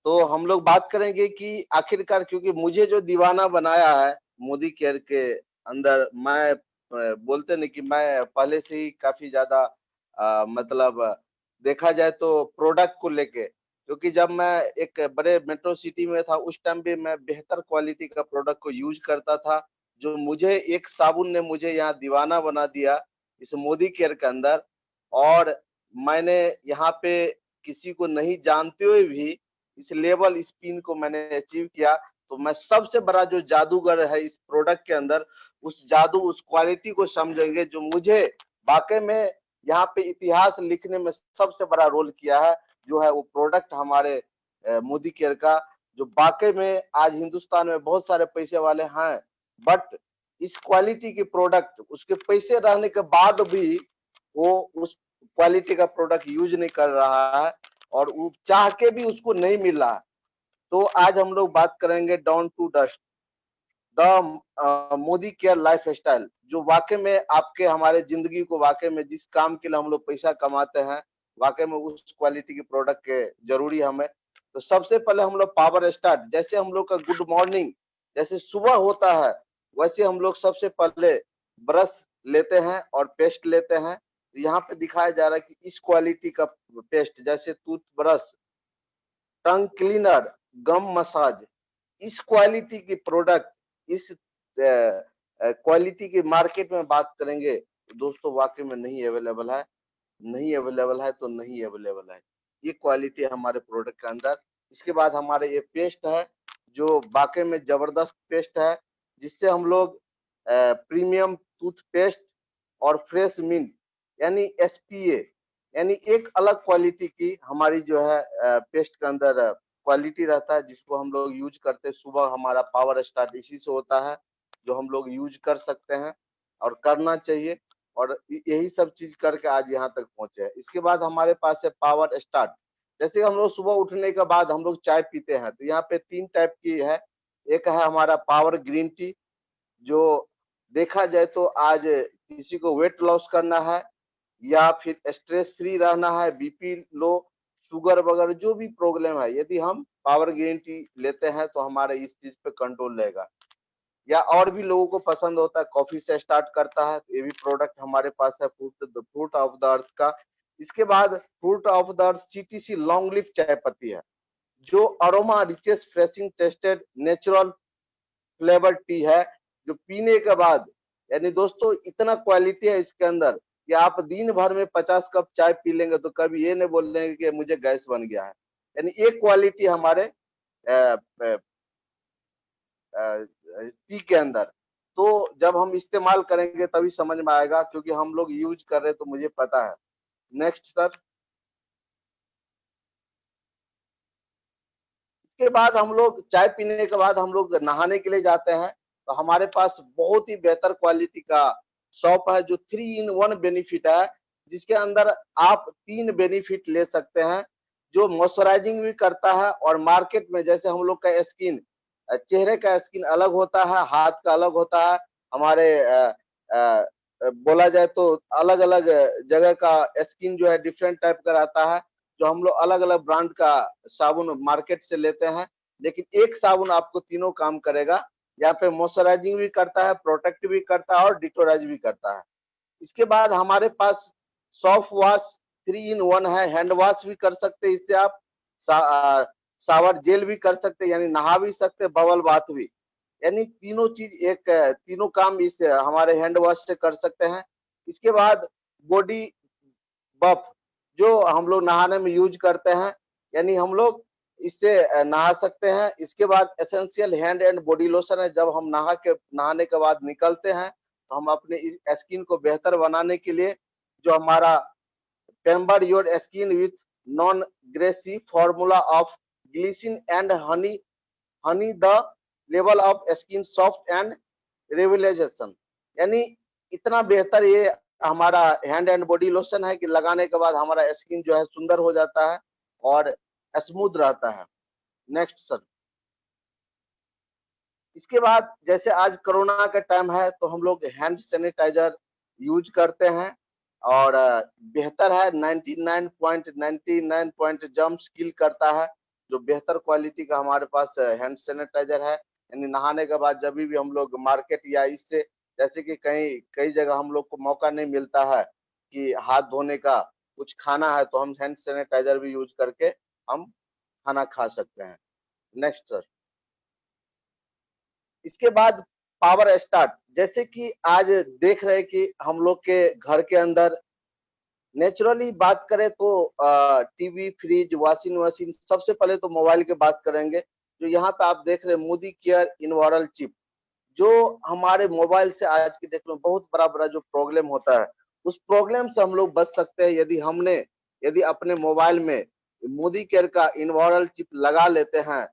S5: तो हम लोग बात करेंगे कि आखिरकार, क्योंकि मुझे जो दीवाना बनाया है मोदी केयर के अंदर, मैं बोलते नहीं कि मैं पहले से ही काफी ज्यादा मतलब देखा जाए तो प्रोडक्ट को लेके, क्योंकि जब मैं एक बड़े मेट्रो सिटी में था उस टाइम भी मैं बेहतर क्वालिटी का प्रोडक्ट को यूज करता था। जो मुझे एक साबुन ने मुझे यहाँ दीवाना बना दिया इस मोदी केयर के अंदर, और मैंने यहाँ पे किसी को नहीं जानते हुए भी इस लेवल, इस पिन को मैंने अचीव किया। तो मैं सबसे बड़ा जो जादूगर है इस प्रोडक्ट के अंदर, उस जादू, उस क्वालिटी को समझेंगे जो मुझे वाकई में यहाँ पे इतिहास लिखने में सबसे बड़ा रोल किया है, जो है वो प्रोडक्ट हमारे मोदी केयर का, जो वाकई में आज हिंदुस्तान में बहुत सारे पैसे वाले हैं, बट इस क्वालिटी की प्रोडक्ट, उसके पैसे रहने के बाद भी वो उस क्वालिटी का प्रोडक्ट यूज नहीं कर रहा है और वो चाह के भी उसको नहीं मिल रहा है। तो आज हम लोग बात करेंगे down to dust, the Modicare lifestyle, जो वाकई में आपके हमारे जिंदगी को, वाकई में जिस काम के लिए हम लोग पैसा कमाते हैं, वाकई में उस क्वालिटी की प्रोडक्ट के जरूरी हमें। तो सबसे पहले हम लोग पावर स्टार्ट, जैसे हम लोग का गुड मॉर्निंग जैसे सुबह होता है वैसे हम लोग सबसे पहले ब्रश लेते हैं और पेस्ट लेते हैं। यहाँ पे दिखाया जा रहा है कि इस क्वालिटी का पेस्ट, जैसे टूथब्रश, टंग क्लीनर, गम मसाज, इस क्वालिटी की प्रोडक्ट, इस क्वालिटी की मार्केट में बात करेंगे तो दोस्तों वाकई में नहीं अवेलेबल है, नहीं अवेलेबल है तो नहीं अवेलेबल है ये क्वालिटी हमारे प्रोडक्ट के अंदर। इसके बाद हमारे ये पेस्ट है जो वाकई में जबरदस्त पेस्ट है, जिससे हम लोग प्रीमियम टूथपेस्ट और फ्रेश मिंट यानी SPA, यानी एक अलग क्वालिटी की हमारी जो है पेस्ट के अंदर क्वालिटी रहता है, जिसको हम लोग यूज करते हैं। सुबह हमारा पावर स्टार्ट इसी से होता है, जो हम लोग यूज कर सकते हैं और करना चाहिए, और यही सब चीज करके आज यहाँ तक पहुंचे हैं। इसके बाद हमारे पास है पावर स्टार्ट। जैसे हम लोग सुबह उठने के बाद हम लोग चाय पीते हैं, तो यहाँ पे 3 टाइप की है। एक है हमारा पावर ग्रीन टी, जो देखा जाए तो आज किसी को वेट लॉस करना है या फिर स्ट्रेस फ्री रहना है, BP लो, शुगर वगैरह जो भी प्रॉब्लम है, यदि हम पावर ग्रीन टी लेते हैं तो हमारे इस चीज पे कंट्रोल रहेगा। या और भी लोगों को पसंद होता है, कॉफी से स्टार्ट करता है, तो ये भी प्रोडक्ट हमारे पास है फ्रूट ऑफ द अर्थ का। इसके बाद fruit of the earth CTC long leaf चाय पत्ती है, जो aroma riches freshing tasted natural flavour tea है, जो पीने के बाद यानी दोस्तों इतना क्वालिटी है इसके अंदर कि आप दिन भर में 50 कप चाय पी लेंगे तो कभी ये नहीं बोलेंगे कि मुझे गैस बन गया है। यानी एक क्वालिटी हमारे टी के अंदर। तो जब हम इस्तेमाल करेंगे तभी समझ में आएगा, क्योंकि हम लोग यूज कर रहे हैं तो मुझे पता है। Next sir. इसके बाद हम लोग चाय पीने के बाद हम लोग नहाने के लिए जाते हैं, तो हमारे पास बहुत ही बेहतर क्वालिटी का शॉप है जो 3 in 1 बेनिफिट है, जिसके अंदर आप 3 बेनिफिट ले सकते हैं, जो मॉइस्चराइजिंग भी करता है। और मार्केट में जैसे हम लोग का स्किन, चेहरे का स्किन अलग होता है, हाथ का अलग होता है, हमारे बोला जाए तो अलग अलग जगह का स्किन जो है डिफरेंट टाइप का रहता है, जो हम लोग अलग अलग ब्रांड का साबुन मार्केट से लेते हैं, लेकिन एक साबुन आपको तीनों काम करेगा। यहाँ पे मॉइस्चराइजिंग भी करता है, प्रोटेक्ट भी करता है और डिटोराइज भी करता है। इसके बाद हमारे पास सॉफ्ट वॉश 3 in 1 है, हैंड वॉश भी कर सकते हैं इससे आप, शावर जेल भी कर सकते हैं, यानी नहा भी सकते हैं, बबल बाथ भी, यानी तीनों चीज एक, तीनों काम इस हमारे हैंड वॉश से कर सकते हैं। इसके बाद बॉडी बफ जो हम लोग नहाने में यूज करते हैं, यानी हम लोग इससे नहा सकते हैं। इसके बाद essential hand and body lotion है, जब हम नहाने के बाद निकलते हैं तो हम अपने स्किन को बेहतर बनाने के लिए जो हमारा pamper your skin with non greasy formula of glycine and honey the level of skin soft and revitalization, यानी इतना बेहतर ये हमारा हैंड एंड बॉडी लोशन है कि लगाने के बाद हमारा स्किन जो है सुंदर हो जाता है और स्मूथ रहता है। Next sir. इसके बाद जैसे आज कोरोना का टाइम है तो हम लोग हैंड सैनिटाइजर यूज करते हैं, और बेहतर है, 99.99 पॉइंट जम्स किल करता है, जो बेहतर क्वालिटी का हमारे पास हैंड सैनिटाइजर है। यानी नहाने के बाद जब भी हम लोग मार्केट या इससे, जैसे कि कई जगह हम लोग को मौका नहीं मिलता है कि हाथ धोने का, कुछ खाना है, तो हम हैंड सैनिटाइजर भी यूज करके हम खाना खा सकते हैं। Next sir. इसके बाद पावर स्टार्ट, जैसे कि आज देख रहे हैं कि हम लोग के घर के अंदर नेचुरली बात करें तो टीवी, फ्रिज, वॉशिंग मशीन, सबसे पहले तो मोबाइल की बात करेंगे। जो यहाँ पे आप देख रहे हैं मोदी केयर इन्वायरल चिप, जो हमारे मोबाइल से आज की डेट में बहुत बड़ा जो प्रॉब्लम होता है, उस प्रॉब्लम से हम लोग बच सकते हैं यदि अपने मोबाइल में मोदी केयर का इन्वायरल चिप लगा लेते हैं,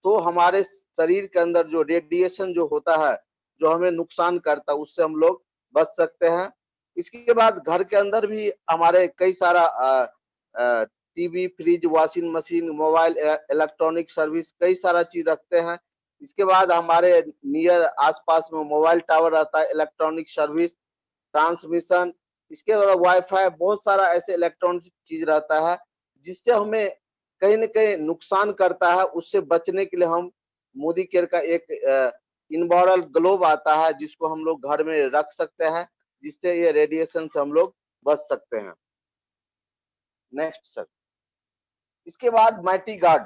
S5: तो हमारे शरीर के अंदर जो रेडिएशन जो होता है, जो हमें नुकसान करता है, उससे हम लोग बच सकते हैं। इसके बाद घर के अंदर भी हमारे कई सारा TV, fridge, washing machine, mobile, electronic service, कई सारा चीज रखते हैं। इसके बाद हमारे नियर आसपास में मोबाइल टावर रहता है, इलेक्ट्रॉनिक सर्विस, ट्रांसमिशन, इसके बाद वाईफाई, बहुत सारा ऐसे इलेक्ट्रॉनिक चीज रहता है जिससे हमें कहीं न कहीं नुकसान करता है। उससे बचने के लिए हम मोदी केयर का एक इन्वायरल ग्लोब आता है, जिसको हम लोग घर में रख सकते हैं, जिससे ये रेडिएशन से हम लोग बच सकते हैं। Next sir. इसके बाद माइटी गार्ड,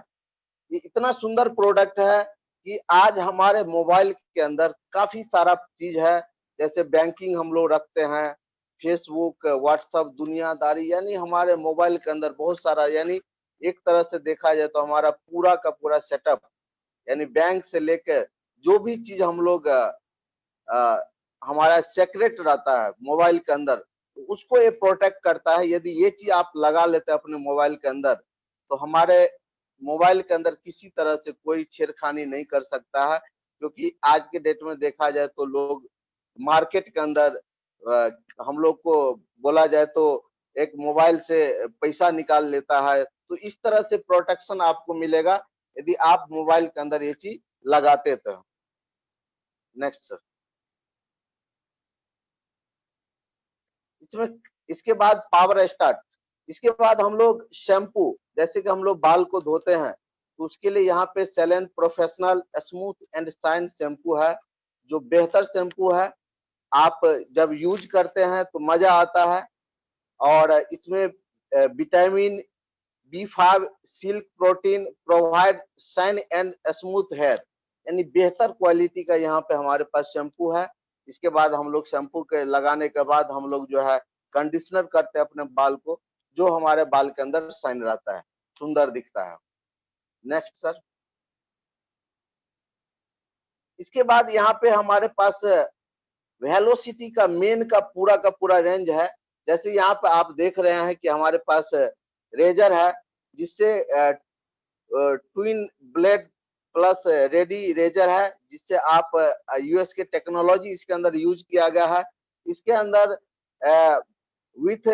S5: ये इतना सुंदर प्रोडक्ट है कि आज हमारे मोबाइल के अंदर काफी सारा चीज है, जैसे बैंकिंग हम लोग रखते हैं, फेसबुक, व्हाट्सएप, दुनियादारी, यानी हमारे मोबाइल के अंदर बहुत सारा, यानी एक तरह से देखा जाए तो हमारा पूरा का पूरा सेटअप, यानी बैंक से लेकर जो भी चीज हम लोग हमारा सेक्रेट रहता है मोबाइल के अंदर, उसको ये प्रोटेक्ट करता है। यदि ये चीज आप लगा लेते हैं अपने मोबाइल के अंदर, तो हमारे मोबाइल के अंदर किसी तरह से कोई छेड़खानी नहीं कर सकता है, क्योंकि आज के डेट में देखा जाए तो लोग मार्केट के अंदर हम लोग को बोला जाए तो एक मोबाइल से पैसा निकाल लेता है। तो इस तरह से प्रोटेक्शन आपको मिलेगा यदि आप मोबाइल के अंदर ये चीज लगाते तो। Next sir. इसके बाद पावर स्टार्ट, इसके बाद हम लोग शैम्पू, जैसे कि हम लोग बाल को धोते हैं तो उसके लिए यहाँ पे salon professional smooth and shine shampoo है, जो बेहतर शैम्पू है। आप जब यूज करते हैं तो मजा आता है, और इसमें vitamin B5 silk protein provide shine and smooth hair, यानी बेहतर क्वालिटी का यहाँ पे हमारे पास शैम्पू है। इसके बाद हम लोग शैम्पू के लगाने के बाद हम लोग जो है कंडीशनर करते हैं अपने बाल को, जो हमारे बाल के अंदर शाइन रहता है, सुंदर दिखता है। Next sir. इसके बाद यहाँ पे हमारे पास वेलोसिटी का मेन का पूरा रेंज है। जैसे यहाँ पे आप देख रहे हैं कि हमारे पास रेजर है, जिससे twin blade plus ready razor है, जिससे आप यूएस के टेक्नोलॉजी इसके अंदर यूज किया गया है। इसके अंदर विथ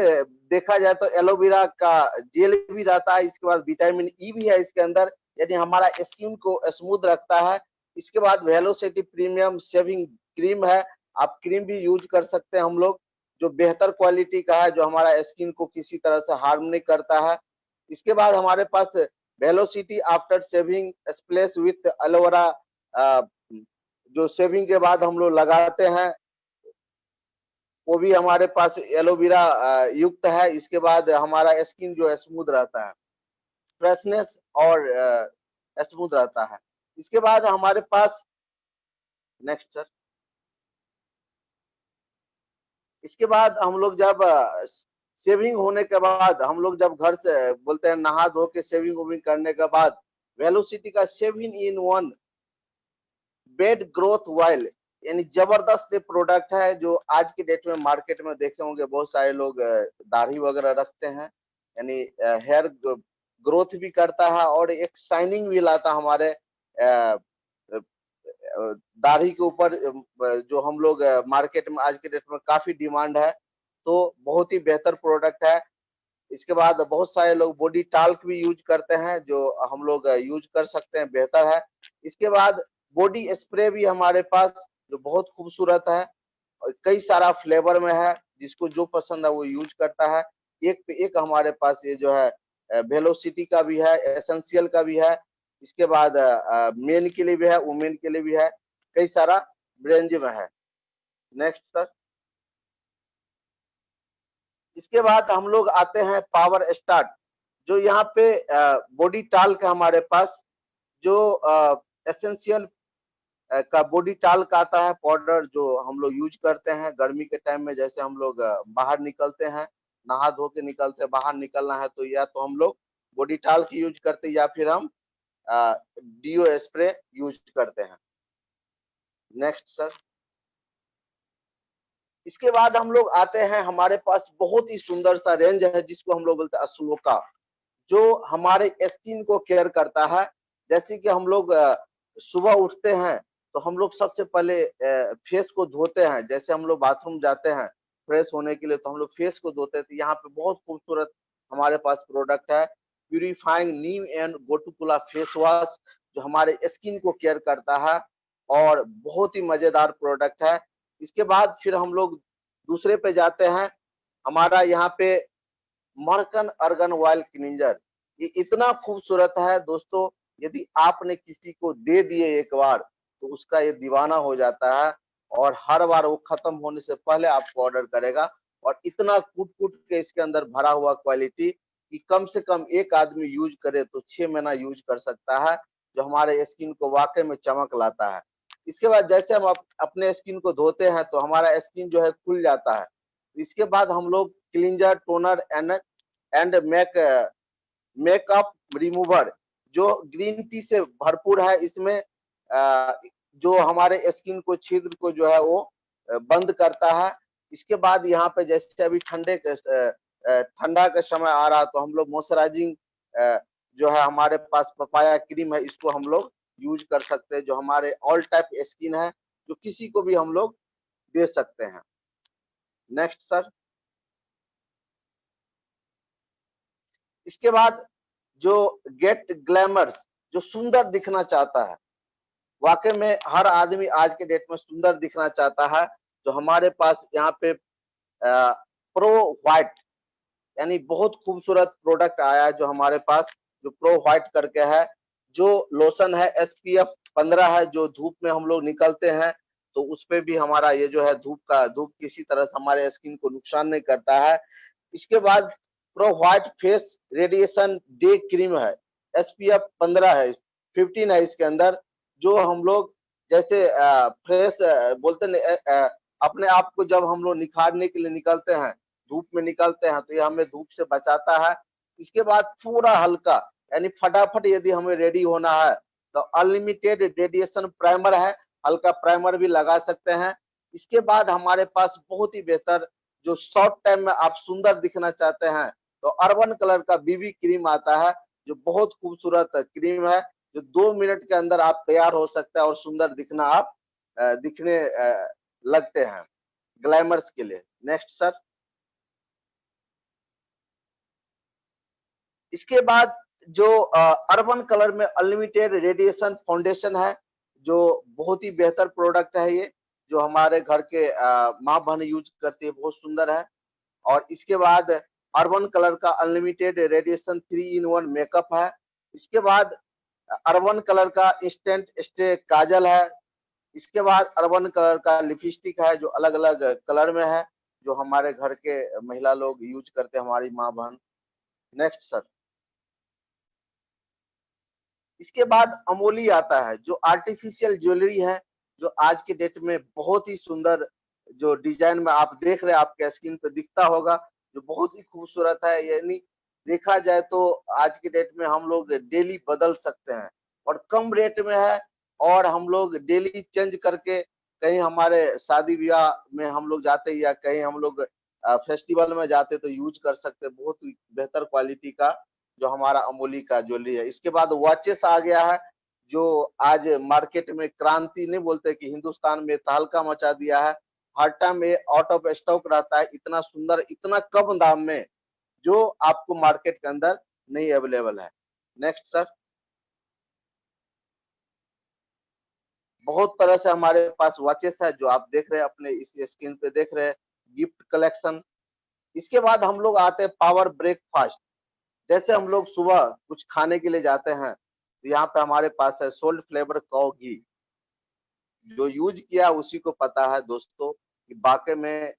S5: देखा जाए तो एलोवेरा का जेल भी रहता है। इसके बाद विटामिन ई भी है इसके अंदर, यानी हमारा स्किन को स्मूथ रखता है। इसके बाद वेलोसिटी प्रीमियम शेविंग क्रीम है, आप क्रीम भी यूज कर सकते हैं हम लोग, जो बेहतर क्वालिटी का है, जो हमारा स्किन को किसी तरह से हार्म नहीं करता है। इसके बाद हमारे पास velocity after shaving splash with aloe vera, जो शेविंग के बाद हम लोग लगाते हैं, वो भी हमारे पास एलोवेरा युक्त है। इसके बाद हमारा स्किन जो स्मूथ रहता है, फ्रेशनेस और स्मूथ रहता है। इसके बाद हमारे पास नेक्स्ट सर। इसके बाद हम लोग जब शेविंग होने के बाद हम लोग जब घर से बोलते हैं नहा धो के शेविंग वोविंग करने के बाद, वेलोसिटी का 7-in-1 बेड ग्रोथ ऑयल, यानी जबरदस्त प्रोडक्ट है, जो आज की डेट में मार्केट में देखे होंगे बहुत सारे लोग दाढ़ी वगैरह रखते हैं, यानी हेयर ग्रोथ भी करता है और एक शाइनिंग भी लाता हमारे दाढ़ी के ऊपर, जो हम लोग मार्केट में आज के डेट में काफी डिमांड है, तो बहुत ही बेहतर प्रोडक्ट है। इसके बाद बहुत सारे लोग बॉडी टाल्क भी यूज करते हैं, जो हम लोग यूज कर सकते हैं, बेहतर है। इसके बाद बॉडी स्प्रे भी हमारे पास, जो बहुत खूबसूरत है, कई सारा फ्लेवर में है, जिसको जो पसंद है वो यूज करता है। एक पे एक हमारे पास ये जो है वेलोसिटी का भी है, एसेंशियल का भी है, इसके बाद मेन के लिए भी है, वुमेन के लिए भी है, कई सारा रेंज में है। Next sir. इसके बाद हम लोग आते हैं पावर स्टार्ट, जो यहाँ पे बॉडी टाल्क है हमारे पास, जो एसेंशियल का बॉडी टाल्क आता है पाउडर, जो हम लोग यूज करते हैं गर्मी के टाइम में। जैसे हम लोग बाहर निकलते हैं, नहा धो के निकलते हैं, बाहर निकलना है तो या तो हम लोग बॉडी टाल्क यूज करते हैं, या फिर हम डीओ स्प्रे यूज करते हैं। Next sir. इसके बाद हम लोग आते हैं, हमारे पास बहुत ही सुंदर सा रेंज है, जिसको हम लोग बोलते हैं अश्लोका, जो हमारे स्किन को केयर करता है। जैसे कि हम लोग सुबह उठते हैं तो हम लोग सबसे पहले फेस को धोते हैं। जैसे हम लोग बाथरूम जाते हैं फ्रेश होने के लिए, तो हम लोग फेस को धोते हैं। तो यहाँ पे बहुत खूबसूरत हमारे पास प्रोडक्ट है, purifying neem and gotu kola face wash, जो हमारे स्किन को केयर करता है और बहुत ही मजेदार प्रोडक्ट है। इसके बाद फिर हम लोग दूसरे पे जाते हैं, हमारा यहाँ पे मरकन अर्गन ऑयल क्लींजर, ये इतना खूबसूरत है दोस्तों, यदि आपने किसी को दे दिए एक बार तो उसका ये दीवाना हो जाता है, और हर बार वो खत्म होने से पहले आपको ऑर्डर करेगा। और इतना कूट कूट के इसके अंदर भरा हुआ क्वालिटी कि कम से कम एक आदमी यूज करे तो 6 महीना यूज कर सकता है, जो हमारे स्किन को वाकई में चमक लाता है। इसके बाद जैसे हम अपने स्किन को धोते हैं तो हमारा स्किन जो है खुल जाता है। इसके बाद हम लोग cleanser, toner and makeup remover, जो ग्रीन टी से भरपूर है, इसमें जो हमारे स्किन को छिद्र को जो है वो बंद करता है। इसके बाद यहाँ पे जैसे अभी ठंडा का समय आ रहा, तो हम लोग मॉइस्चराइजिंग जो है हमारे पास पपाया क्रीम है, इसको हम लोग यूज कर सकते हैं, जो हमारे ऑल टाइप स्किन है, जो किसी को भी हम लोग दे सकते हैं। Next sir. इसके बाद जो गेट ग्लैमर्स, जो सुंदर दिखना चाहता है, वाकई में हर आदमी आज के डेट में सुंदर दिखना चाहता है, जो हमारे पास यहाँ पे प्रो व्हाइट, यानी बहुत खूबसूरत प्रोडक्ट आया है जो हमारे पास, जो प्रो व्हाइट करके है, जो लोशन है SPF 15 है, जो धूप में हम लोग निकलते हैं तो उस पे भी हमारा ये जो है धूप किसी तरह से हमारे स्किन को नुकसान नहीं करता है। इसके बाद pro white face radiation day cream है, SPF 15 है, 15 है इसके अंदर, जो हम लोग जैसे फ्रेश बोलते हैं अपने आप को जब हम लोग निखारने के लिए निकलते हैं, धूप में निकलते हैं, तो ये हमें धूप से बचाता है। इसके बाद पूरा हल्का यानी फटाफट यदि हमें रेडी होना है तो अनलिमिटेड रेडिएशन प्राइमर है, हल्का प्राइमर भी लगा सकते हैं। इसके बाद हमारे पास बहुत ही बेहतर, जो शॉर्ट टाइम में आप सुंदर दिखना चाहते हैं तो अर्बन कलर का BB क्रीम आता है, जो बहुत खूबसूरत क्रीम है, जो 2 मिनट के अंदर आप तैयार हो सकते हैं और सुंदर दिखना आप दिखने लगते हैं ग्लैमर्स के लिए। Next sir. इसके बाद जो अर्बन कलर में अनलिमिटेड रेडिएशन फाउंडेशन है, जो बहुत ही बेहतर प्रोडक्ट है ये, जो हमारे घर के माँ बहन यूज करती है, बहुत सुंदर है। और इसके बाद अर्बन कलर का अनलिमिटेड रेडिएशन 3-in-1 मेकअप है। इसके बाद अर्बन कलर का इंस्टेंट स्टे काजल है। इसके बाद अर्बन कलर का लिपस्टिक है, जो अलग अलग कलर में है, जो हमारे घर के महिला लोग यूज करते हैं, हमारी माँ बहन। Next sir. इसके बाद अमोली आता है, जो आर्टिफिशियल ज्वेलरी है, जो आज के डेट में बहुत ही सुंदर, जो डिजाइन में आप देख रहे हैं आपके स्क्रीन पे दिखता होगा, जो बहुत ही खूबसूरत है। यानी देखा जाए तो आज के डेट में हम लोग डेली बदल सकते हैं और कम रेट में है, और हम लोग डेली चेंज करके कहीं हमारे शादी ब्याह में हम लोग जाते या कहीं हम लोग फेस्टिवल में जाते तो यूज कर सकते, बहुत ही बेहतर क्वालिटी का जो हमारा अमोली का ज्वेलरी है। इसके बाद वॉचेस आ गया है, जो आज मार्केट में क्रांति नहीं बोलते कि हिंदुस्तान में तहलका मचा दिया है। हर टाइम ये आउट ऑफ स्टॉक रहता है, इतना सुंदर, इतना कम दाम में, जो आपको मार्केट के अंदर नहीं अवेलेबल है। Next sir. बहुत तरह से हमारे पास वॉचेस है, जो आप देख रहे हैं अपने इस स्क्रीन पे देख रहे हैं, गिफ्ट कलेक्शन। इसके बाद हम लोग आते हैं पावर ब्रेकफास्ट। जैसे हम लोग सुबह कुछ खाने के लिए जाते हैं तो यहाँ पे हमारे पास है सोल्ट फ्लेवर काऊ घी, जो यूज किया उसी को पता है दोस्तों कि वाकई में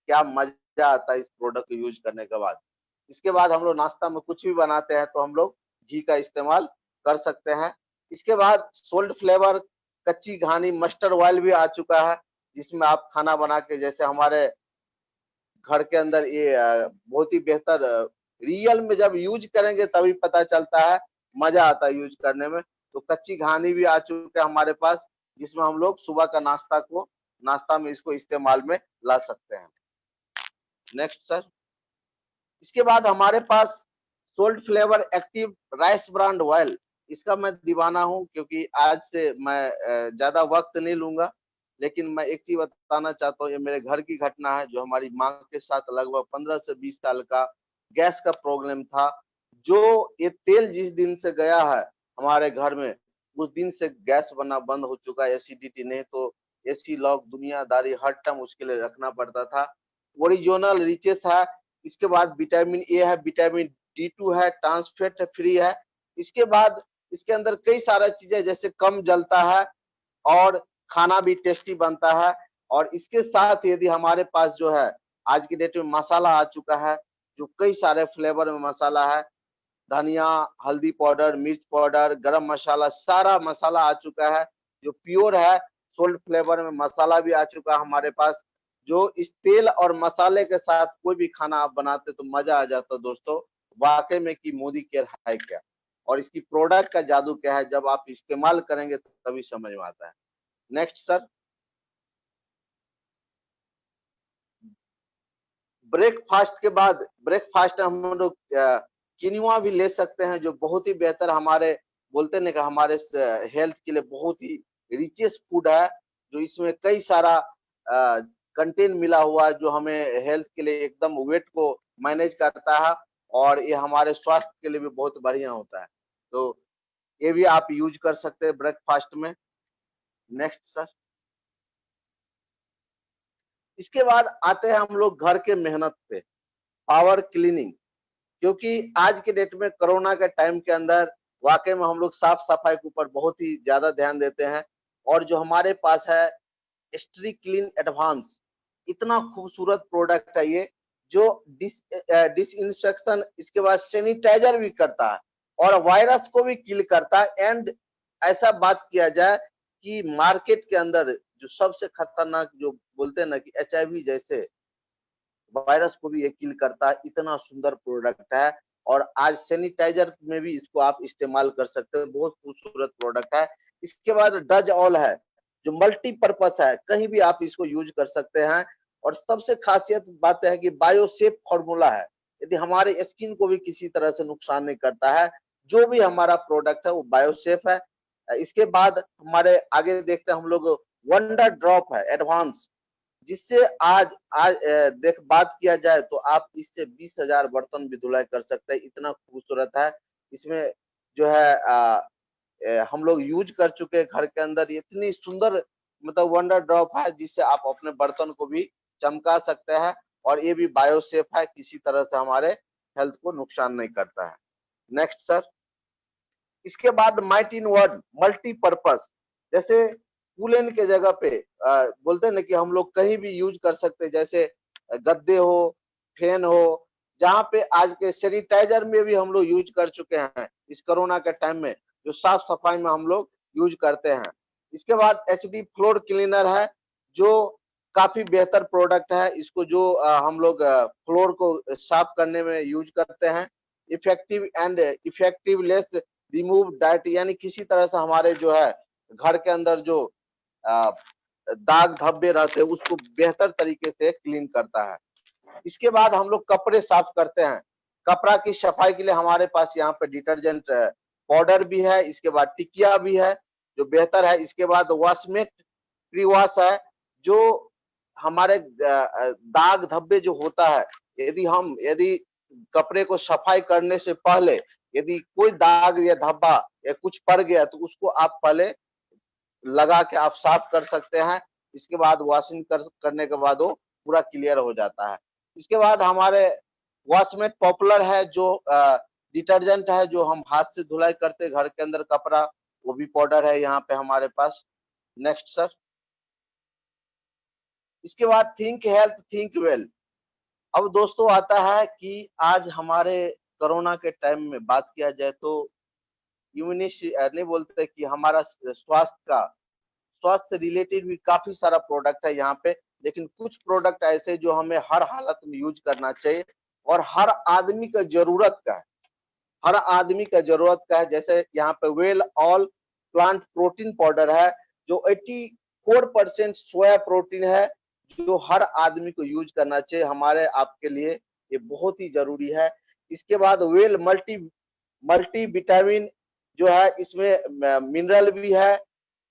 S5: क्या मजा आता है इस प्रोडक्ट को यूज करने के बाद। इसके बाद हम लोग नाश्ता में कुछ भी बनाते हैं तो हम लोग घी का इस्तेमाल कर सकते हैं। इसके बाद सोल्ट फ्लेवर कच्ची घानी मस्टर्ड ऑयल भी आ चुका है, जिसमें आप खाना बना के, जैसे हमारे घर के अंदर ये बहुत ही बेहतर, रियल में जब यूज करेंगे तभी पता चलता है, मजा आता है यूज करने में। तो कच्ची घानी भी आ चुका है हमारे पास, जिसमें हम लोग सुबह का नाश्ता में इसको इस्तेमाल में ला सकते हैं। Next sir. इसके बाद हमारे पास salt flavour active rice bran oil, इसका मैं दीवाना हूं, क्योंकि आज से मैं ज्यादा वक्त नहीं लूंगा, लेकिन मैं एक चीज बताना चाहता हूँ। ये मेरे घर की घटना है, जो हमारी माँ के साथ लगभग 15 से 20 साल का गैस का प्रॉब्लम था। जो ये तेल जिस दिन से गया है हमारे घर में, उस दिन से गैस बनना बंद हो चुका है। एसिडिटी नहीं तो एसी लॉक दुनियादारी हर टाइम उसके लिए रखना पड़ता था। ओरिजिनल रिचेस है। इसके बाद विटामिन ए है, विटामिन D2 है, ट्रांसफैट फ्री है। इसके बाद इसके अंदर कई सारा चीजें, जैसे कम जलता है और खाना भी टेस्टी बनता है। और इसके साथ यदि हमारे पास जो है आज की डेट में मसाला आ चुका है, जो कई सारे फ्लेवर में मसाला है, धनिया, हल्दी पाउडर, मिर्च पाउडर, गरम मसाला, सारा मसाला आ चुका है, जो प्योर है। सोल्ट फ्लेवर में मसाला भी आ चुका है हमारे पास, जो इस तेल और मसाले के साथ कोई भी खाना आप बनाते तो मजा आ जाता दोस्तों। वाकई में कि मोदी केयर है क्या, और इसकी प्रोडक्ट का जादू क्या है, जब आप इस्तेमाल करेंगे तो तभी समझ में आता है। Next sir. ब्रेकफास्ट के बाद, ब्रेकफास्ट हम लोग किनुआ भी ले सकते हैं, जो बहुत ही बेहतर, हमारे बोलते हैं कि हमारे हेल्थ के लिए बहुत ही रिचेस्ट फूड है, जो इसमें कई सारा कंटेंट मिला हुआ है, जो हमें हेल्थ के लिए एकदम वेट को मैनेज करता है, और ये हमारे स्वास्थ्य के लिए भी बहुत बढ़िया होता है। तो ये भी आप यूज कर सकते हैं ब्रेकफास्ट में। Next sir. इसके बाद आते हैं हम लोग घर के मेहनत पे, पावर क्लीनिंग। क्योंकि आज के डेट में कोरोना के टाइम के अंदर वाकई में हम लोग साफ सफाई के ऊपर बहुत ही ज्यादा ध्यान देते हैं, और जो हमारे पास है स्ट्री क्लीन एडवांस, इतना खूबसूरत प्रोडक्ट है ये, जो डिसइंफेक्शन, इसके बाद सैनिटाइजर भी करता है और वायरस को भी किल करता है। एंड ऐसा बात किया जाए कि मार्केट के अंदर जो सबसे खतरनाक, जो बोलते हैं ना कि HIV जैसे वायरस को भी ये किल करता है, इतना सुंदर प्रोडक्ट है। और आज सैनिटाइजर में भी इसको आप इस्तेमाल कर सकते हैं, बहुत खूबसूरत प्रोडक्ट है। इसके बाद डज ऑल है, जो मल्टीपर्पस है, कहीं भी आप इसको यूज कर सकते हैं। और सबसे खासियत बात है कि बायोसेफ फॉर्मूला है, यदि हमारे स्किन को भी किसी तरह से नुकसान नहीं करता है। जो भी हमारा प्रोडक्ट है वो बायोसेफ है। इसके बाद हमारे आगे देखते हैं हम लोग, वंडर ड्रॉप है एडवांस, जिससे आज आज देख बात किया जाए तो आप इससे 20,000 बर्तन भी धुलाई कर सकते हैं, इतना खूबसूरत है। इसमें जो है हम लोग यूज कर चुके हैं घर के अंदर, इतनी सुंदर मतलब वंडर ड्रॉप है, जिससे आप अपने बर्तन को भी चमका सकते हैं। और ये भी बायोसेफ है, किसी तरह से हमारे हेल्थ को नुकसान नहीं करता है। Next sir. इसके बाद माइट इन वर्ड मल्टीपर्पस, जैसे कूलेन के जगह पे बोलते हैं ना कि हम लोग कहीं भी यूज कर सकते हैं, जैसे गद्दे हो, फैन हो, जहाँ पे आज के सैनिटाइजर में भी हम लोग यूज कर चुके हैं इस कोरोना के टाइम में, जो साफ सफाई में हम लोग यूज करते हैं। इसके बाद HD फ्लोर क्लीनर है, जो काफी बेहतर प्रोडक्ट है। इसको जो हम लोग फ्लोर को साफ करने में यूज करते हैं। इफेक्टिव एंड इफेक्टिवलेस रिमूव डाइट, यानी किसी तरह से हमारे जो है घर के अंदर जो दाग धब्बे रहते हैं उसको बेहतर तरीके से क्लीन करता है। इसके बाद हम लोग कपड़े साफ करते हैं। कपड़ा की सफाई के लिए हमारे पास यहाँ पे डिटर्जेंट पाउडर भी है, इसके बाद टिकिया भी है जो बेहतर है। इसके बाद वॉशमेट प्री वॉश है, जो हमारे दाग धब्बे जो होता है, यदि कपड़े को सफाई करने से पहले यदि कोई दाग या धब्बा या कुछ पड़ गया तो उसको आप पहले लगा के आप साफ कर सकते हैं। इसके बाद वॉशिंग करने के बाद वो पूरा क्लियर हो जाता है। इसके बाद हमारे वॉशमेट पॉपुलर है, जो डिटर्जेंट है, जो हम हाथ से धुलाई करते घर के अंदर कपड़ा, वो भी पाउडर है यहाँ पे हमारे पास। Next sir. इसके बाद थिंक हेल्थ थिंक वेल। अब दोस्तों आता है कि आज हमारे कोरोना के टाइम में बात किया जाए तो नहीं बोलते कि हमारा स्वास्थ्य से रिलेटेड भी काफी सारा प्रोडक्ट है यहाँ पे, लेकिन कुछ प्रोडक्ट ऐसे जो हमें हर हालत में यूज करना चाहिए और हर आदमी का जरूरत का है, हर आदमी का जरूरत का है। जैसे यहाँ पे well all plant protein powder है, जो 84% सोया प्रोटीन है, जो हर आदमी को यूज करना चाहिए, हमारे आपके लिए ये बहुत ही जरूरी है। इसके बाद वेल मल्टी विटामिन जो है, इसमें मिनरल भी है,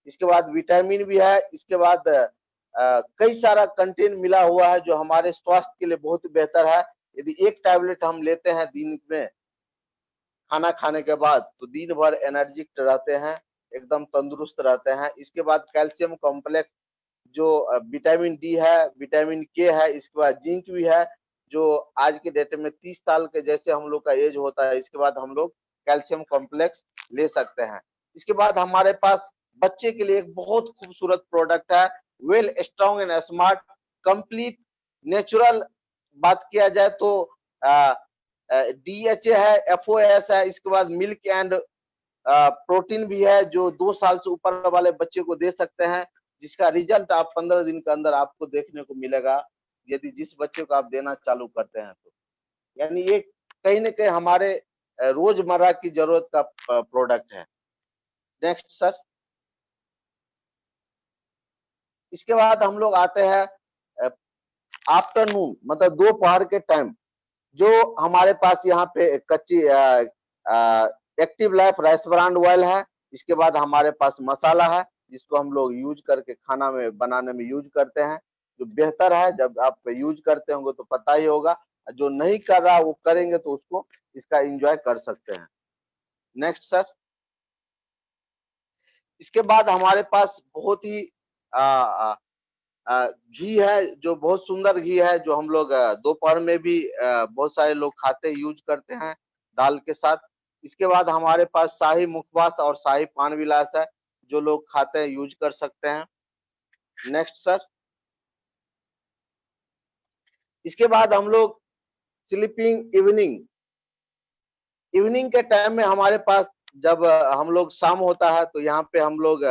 S5: इसके बाद विटामिन भी है, इसके बाद कई सारा कंटेंट मिला हुआ है जो हमारे स्वास्थ्य के लिए बहुत बेहतर है। यदि एक टैबलेट हम लेते हैं दिन में खाना खाने के बाद तो दिन भर एनर्जिक रहते हैं, एकदम तंदुरुस्त रहते हैं। इसके बाद कैल्शियम कॉम्प्लेक्स, जो विटामिन डी है, विटामिन के है, इसके बाद जिंक भी है, जो आज के डेट में 30 साल के जैसे हम लोग का एज होता है, इसके बाद हम लोग कैल्शियम कॉम्प्लेक्स ले सकते हैं। इसके बाद हमारे पास बच्चे के लिए एक बहुत खूबसूरत प्रोडक्ट है, well strong and smart complete natural. बात किया जाए तो DHA है, FOS है, इसके बाद मिल्क एंड प्रोटीन भी है, जो 2 साल से ऊपर वाले बच्चे को दे सकते हैं, जिसका रिजल्ट आप 15 दिन के अंदर आपको देखने को मिलेगा, यदि जिस बच्चे को आप देना चालू करते हैं तो। यानी ये कहीं न कहीं हमारे रोजमर्रा की जरूरत का प्रोडक्ट है। Next sir. इसके बाद हम लोग आते हैं आफ्टरनून, मतलब दोपहर के टाइम, जो हमारे पास यहाँ पे कच्ची active life rice bran oil है। इसके बाद हमारे पास मसाला है, जिसको हम लोग यूज करके खाना में बनाने में यूज करते हैं, जो बेहतर है। जब आप यूज करते होंगे तो पता ही होगा, जो नहीं कर रहा वो करेंगे तो उसको इसका एंजॉय कर सकते हैं। Next sir. इसके बाद हमारे पास बहुत ही घी है, जो बहुत सुंदर घी है, जो हम लोग दोपहर में भी बहुत सारे लोग खाते यूज करते हैं दाल के साथ। इसके बाद हमारे पास शाही मुखवास और शाही पान विलास है, जो लोग खाते हैं यूज कर सकते हैं। Next sir. इसके बाद हम लोग स्लीपिंग इवनिंग के टाइम में हमारे पास जब हम लोग शाम होता है तो यहाँ पे हम लोग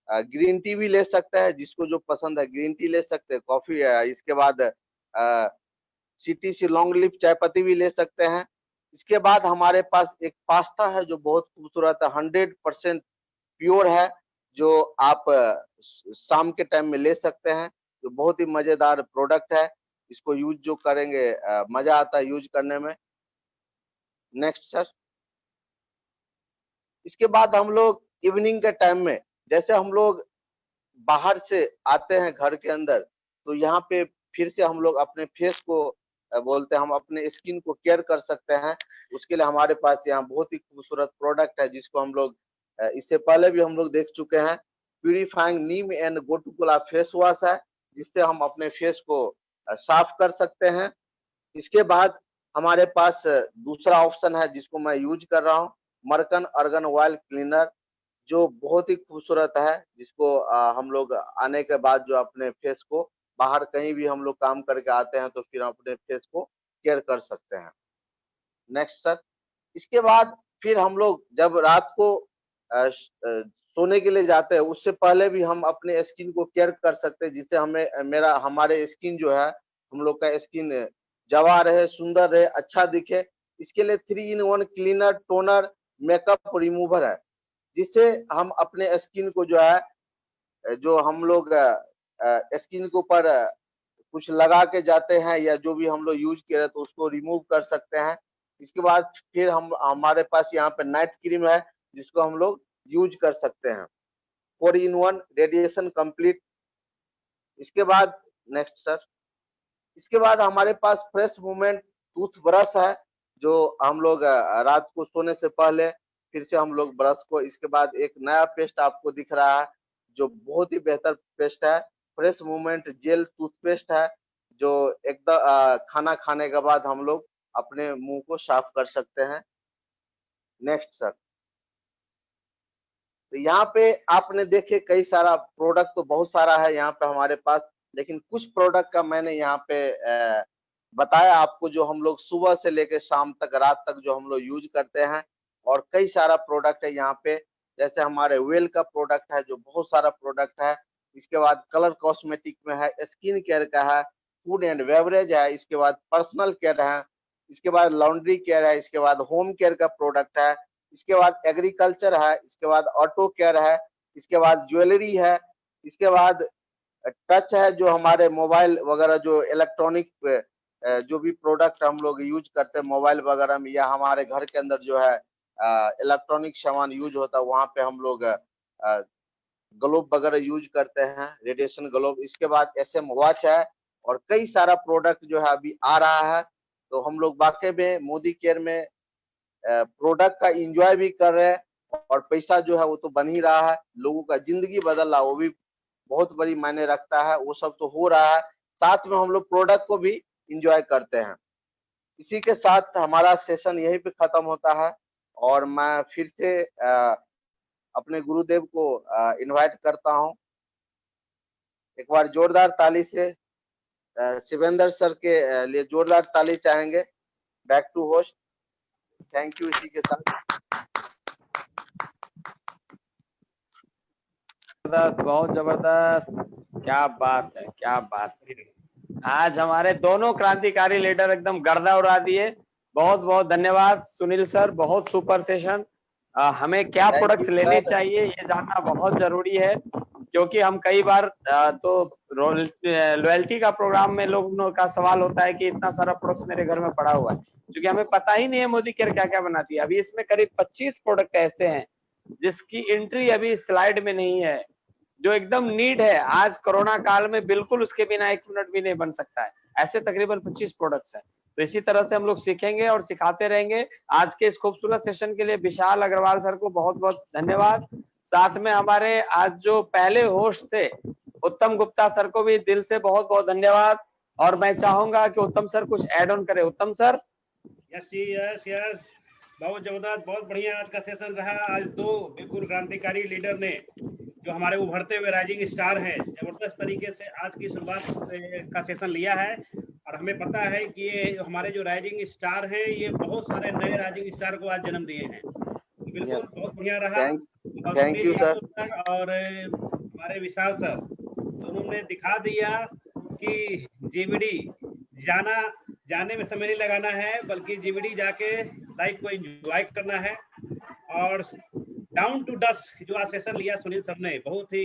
S5: ग्रीन टी भी ले सकते हैं, जिसको जो पसंद है ग्रीन टी ले सकते हैं, कॉफी है, इसके बाद CTC लॉन्ग लीफ चाय पत्ती भी ले सकते हैं। इसके बाद हमारे पास एक पास्ता है जो बहुत खूबसूरत है, 100% प्योर है, जो आप शाम के टाइम में ले सकते हैं, जो बहुत ही मजेदार प्रोडक्ट है। इसको यूज जो करेंगे मजा आता है यूज करने में। Next sir. इसके बाद हम लोग इवनिंग के टाइम में जैसे हम लोग बाहर से आते हैं घर के अंदर, तो यहाँ पे फिर से हम लोग अपने फेस को बोलते हैं, हम अपने स्किन को केयर कर सकते हैं। उसके लिए हमारे पास यहाँ बहुत ही खूबसूरत प्रोडक्ट है, जिसको हम लोग इससे पहले भी हम लोग देख चुके हैं। Purifying neem and gotu kola face wash है, जिससे हम अपने फेस को साफ कर सकते हैं। इसके बाद हमारे पास दूसरा ऑप्शन है जिसको मैं यूज कर रहा हूँ, मरकन अर्गन ऑयल क्लीनर, जो बहुत ही खूबसूरत है, जिसको हम लोग आने के बाद जो अपने फेस को बाहर कहीं भी हम लोग काम करके आते हैं तो फिर अपने फेस को केयर कर सकते हैं। Next sir. इसके बाद फिर हम लोग जब रात को सोने के लिए जाते हैं, उससे पहले भी हम अपने स्किन को केयर कर सकते हैं, जिससे हमारे स्किन जो है, हम लोग का स्किन जवा रहे, सुंदर रहे, अच्छा दिखे। इसके लिए 3-in-1 cleaner, toner, makeup remover है, जिससे हम अपने स्किन को जो है, जो हम लोग स्किन के ऊपर कुछ लगा के जाते हैं या जो भी हम लोग यूज किए तो उसको रिमूव कर सकते हैं। इसके बाद फिर हमारे पास यहाँ पे नाइट क्रीम है, जिसको हम लोग यूज कर सकते हैं। 4-in-1 radiation complete. इसके बाद नेक्स्ट सर। इसके बाद हमारे पास फ्रेश मूवमेंट टूथब्रश है, जो हम लोग रात को सोने से पहले फिर से हम लोग ब्रश को, इसके बाद एक नया पेस्ट आपको दिख रहा है जो बहुत ही बेहतर पेस्ट है, फ्रेश मूवमेंट जेल टूथपेस्ट है, जो एकदम खाना खाने के बाद हम लोग अपने मुंह को साफ कर सकते हैं। Next sir. तो यहाँ पे आपने देखे कई सारा प्रोडक्ट तो बहुत सारा है यहाँ पे हमारे पास, लेकिन कुछ प्रोडक्ट का मैंने यहाँ पे बताया आपको, जो हम लोग सुबह से लेकर शाम तक, रात तक जो हम लोग यूज करते हैं। और कई सारा प्रोडक्ट है यहाँ पे, जैसे हमारे वेल का प्रोडक्ट है, जो बहुत सारा प्रोडक्ट है। इसके बाद कलर कॉस्मेटिक में है, स्किन केयर का है, फूड एंड बेवरेज है, इसके बाद पर्सनल केयर है, इसके बाद लॉन्ड्री केयर है, इसके बाद होम केयर का प्रोडक्ट है, इसके बाद एग्रीकल्चर है, इसके बाद ऑटो केयर है, इसके बाद ज्वेलरी है, इसके बाद टच है, जो हमारे मोबाइल वगैरह जो इलेक्ट्रॉनिक जो भी प्रोडक्ट हम लोग यूज करते हैं मोबाइल वगैरह में, या हमारे घर के अंदर जो है इलेक्ट्रॉनिक सामान यूज होता है, वहाँ पे हम लोग ग्लोब वगैरह यूज करते हैं, रेडिएशन ग्लोब। इसके बाद SM वॉच है, और कई सारा प्रोडक्ट जो है अभी आ रहा है। तो हम लोग वाकई में मोदी केयर में प्रोडक्ट का एंजॉय भी कर रहे हैं, और पैसा जो है वो तो बन ही रहा है, लोगों का जिंदगी बदल रहा है, वो भी बहुत बड़ी मायने रखता है। वो सब तो हो रहा है, साथ में हम लोग प्रोडक्ट को भी एंजॉय करते हैं। इसी के साथ हमारा सेशन यहीं पे खत्म होता है, और मैं फिर से अपने गुरुदेव को इनवाइट करता हूं। एक बार जोरदार ताली से शिवेंद्र सर के लिए जोरदार ताली चाहेंगे। Back to host. Thank you. इसी के साथ
S4: बहुत जबरदस्त, क्या बात है, क्या बात है। आज हमारे दोनों क्रांतिकारी लीडर एकदम गर्दा उड़ा दिए। बहुत बहुत धन्यवाद सुनील सर, बहुत सुपर सेशन। हमें क्या प्रोडक्ट्स लेने चाहिए ये जानना बहुत जरूरी है, क्योंकि हम कई बार तो लॉयल्टी का प्रोग्राम में लोगों का सवाल होता है कि इतना सारा प्रोडक्ट्स मेरे घर में पड़ा हुआ है, क्योंकि हमें पता ही नहीं है मोदी केयर क्या क्या बनाती है। अभी इसमें करीब 25 प्रोडक्ट ऐसे हैं जिसकी एंट्री अभी स्लाइड में नहीं है, जो एकदम नीड है। आज कोरोना काल में बिल्कुल उसके बिना 1 मिनट भी नहीं बन सकता है। ऐसे तकरीबन 25 प्रोडक्ट्स हैं। तो इसी तरह से हम लोग सीखेंगे और सिखाते रहेंगे। आज के इस खूबसूरत सेशन के लिए विशाल अग्रवाल सर को बहुत बहुत धन्यवाद। साथ में हमारे आज जो पहले होस्ट थे उत्तम गुप्ता सर को भी दिल से बहुत बहुत धन्यवाद। और मैं चाहूंगा कि उत्तम सर कुछ ऐड ऑन करें। उत्तम सर।
S1: यस यस, बहुत जबरदस्त, बहुत बढ़िया आज का सेशन रहा। आज दो बिल्कुल क्रांतिकारी लीडर ने जो हमारे उभरते हुए राइजिंग स्टार हैं, जबरदस्त तरीके से आज की शुरुआत का सेशन लिया है। और हमें पता है कि ये हमारे जो राइजिंग स्टार हैं, ये बहुत सारे नए राइजिंग स्टार को आज जन्म दिए हैं। बिल्कुल
S4: Yes.
S1: बहुत बढ़िया रहा।
S5: Thank you sir.
S1: और हमारे विशाल सर उन्होंने दिखा दिया कि जीवीडी जाने में समय नहीं लगाना है, बल्कि जीवीडी जाके लाइफ को एंजॉय करना है। और डाउन टू डस्ट जो आज सेशन लिया सुनील सर ने, बहुत ही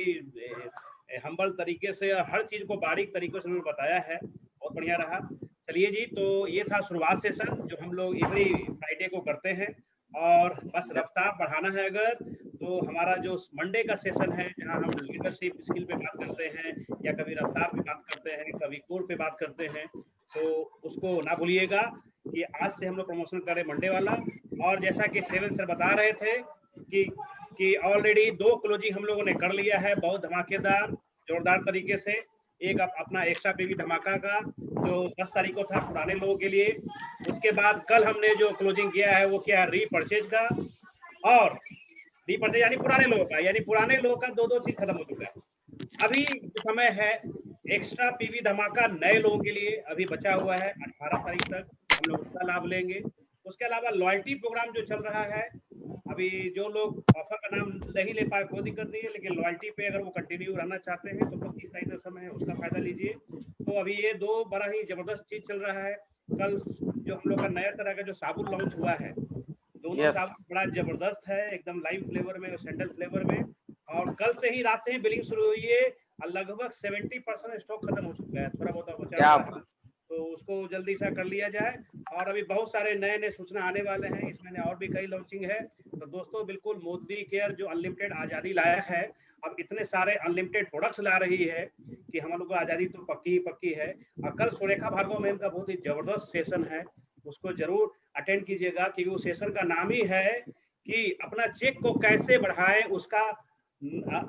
S1: हम्बल तरीके से हर चीज को बारीक तरीके से उन्होंने बताया है, बहुत बढ़िया रहा। चलिए जी, तो ये था शुरुआत सेशन जो हम लोग एवरी फ्राइडे को करते हैं। और बस रफ्तार बढ़ाना है अगर, तो हमारा जो मंडे का सेशन है, जहां हम लीडरशिप स्किल पे बात करते हैं, या कभी रफ्तार पे बात करते हैं, कभी कोर पे बात करते हैं, तो उसको ना भूलिएगा कि आज से हम लोग प्रमोशन करें मंडे वाला। और जैसा कि सेवन सर बता रहे थे कि ऑलरेडी 2 क्लोजिंग हम लोगों ने कर लिया है, बहुत धमाकेदार जोरदार तरीके से। एक अपना एक्स्ट्रा पीवी धमाका का जो 10 तारीख को था पुराने लोगों के लिए। उसके बाद कल हमने जो क्लोजिंग किया है वो क्या है, रीपर्चेज का। और रीपर्चेज यानी पुराने लोगों का, यानी पुराने लोगों का 2 चीज खत्म हो चुका है। अभी समय है एक्स्ट्रा पीवी धमाका नए लोगों के लिए अभी बचा हुआ है, 18 तारीख तक हम लोग उसका लाभ लेंगे। उसके अलावा लॉयल्टी प्रोग्राम जो चल रहा है, अभी जो लोग ऑफर का नाम नहीं ले पाए कोई दिक्कत नहीं है, लेकिन लॉयल्टी पे अगर वो कंटिन्यू रहना चाहते हैं तो 25 तारीख तक समय है, उसका फायदा लीजिए। तो अभी ये 2 बड़ा ही जबरदस्त चीज चल रहा है। कल जो हम लोग का नया तरह का जो साबुन लॉन्च हुआ है, दोनों साबुन बड़ा जबरदस्त है, एकदम लाइव फ्लेवर में और सैंडल फ्लेवर में। और कल से ही रात से ही बिलिंग शुरू हुई है और लगभग 70% स्टॉक खत्म हो चुका है, थोड़ा बहुत बचा हुआ है, तो उसको जल्दी से कर लिया जाए। और अभी बहुत सारे नए नए सूचना आने वाले हैं, इसमें और भी कई लॉन्चिंग है। तो दोस्तों बिल्कुल मोदी केयर जो अनलिमिटेड आजादी लाया है, अब इतने सारे अनलिमिटेड प्रोडक्ट्स ला रही है कि हम लोग को आजादी तो पक्की ही पक्की है। और कल सुरेखा भार्गव मैम का बहुत ही जबरदस्त सेशन है, उसको जरूर अटेंड कीजिएगा, क्योंकि वो सेशन का नाम ही है कि अपना चेक को कैसे बढ़ाए, उसका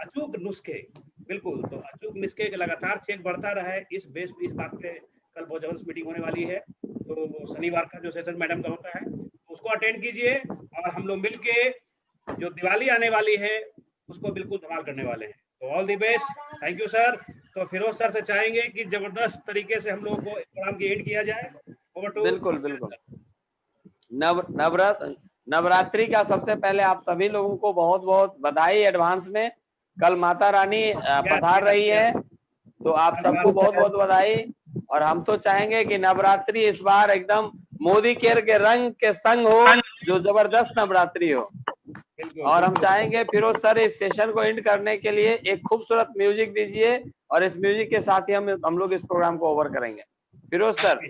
S1: अचूक नुस्खे। बिल्कुल, तो अचूक नुस्खे लगातार चेक बढ़ता रहे, इस बात पे कल बहुत जबरदस्त मीटिंग होने वाली है। तो शनिवार का जो सेशन मैडम का होता है उसको अटेंड कीजिए, और हम लोग मिलके जो दिवाली आने वाली है उसको बिल्कुल धमाल करने वाले हैं। तो all the best, thank you sir. तो फिरोज सर से चाहेंगे कि जबरदस्त तरीके से हम लोगों को प्रोग्राम की एंड किया जाए। Over to.
S4: बिल्कुल बिल्कुल। नवरात्रि का सबसे पहले आप सभी लोगों को बहुत बहुत बधाई एडवांस में। कल माता रानी पधार रही है, तो आप सबको बहुत बहुत बधाई। और हम तो चाहेंगे कि नवरात्रि इस बार एकदम मोदी केयर के रंग के संग हो, जो जबरदस्त नवरात्रि हो। और हम चाहेंगे फिरोज सर इस सेशन को एंड करने के लिए एक खूबसूरत म्यूजिक दीजिए, और इस म्यूजिक के साथ ही हम लोग इस प्रोग्राम को ओवर करेंगे। फिरोज सर।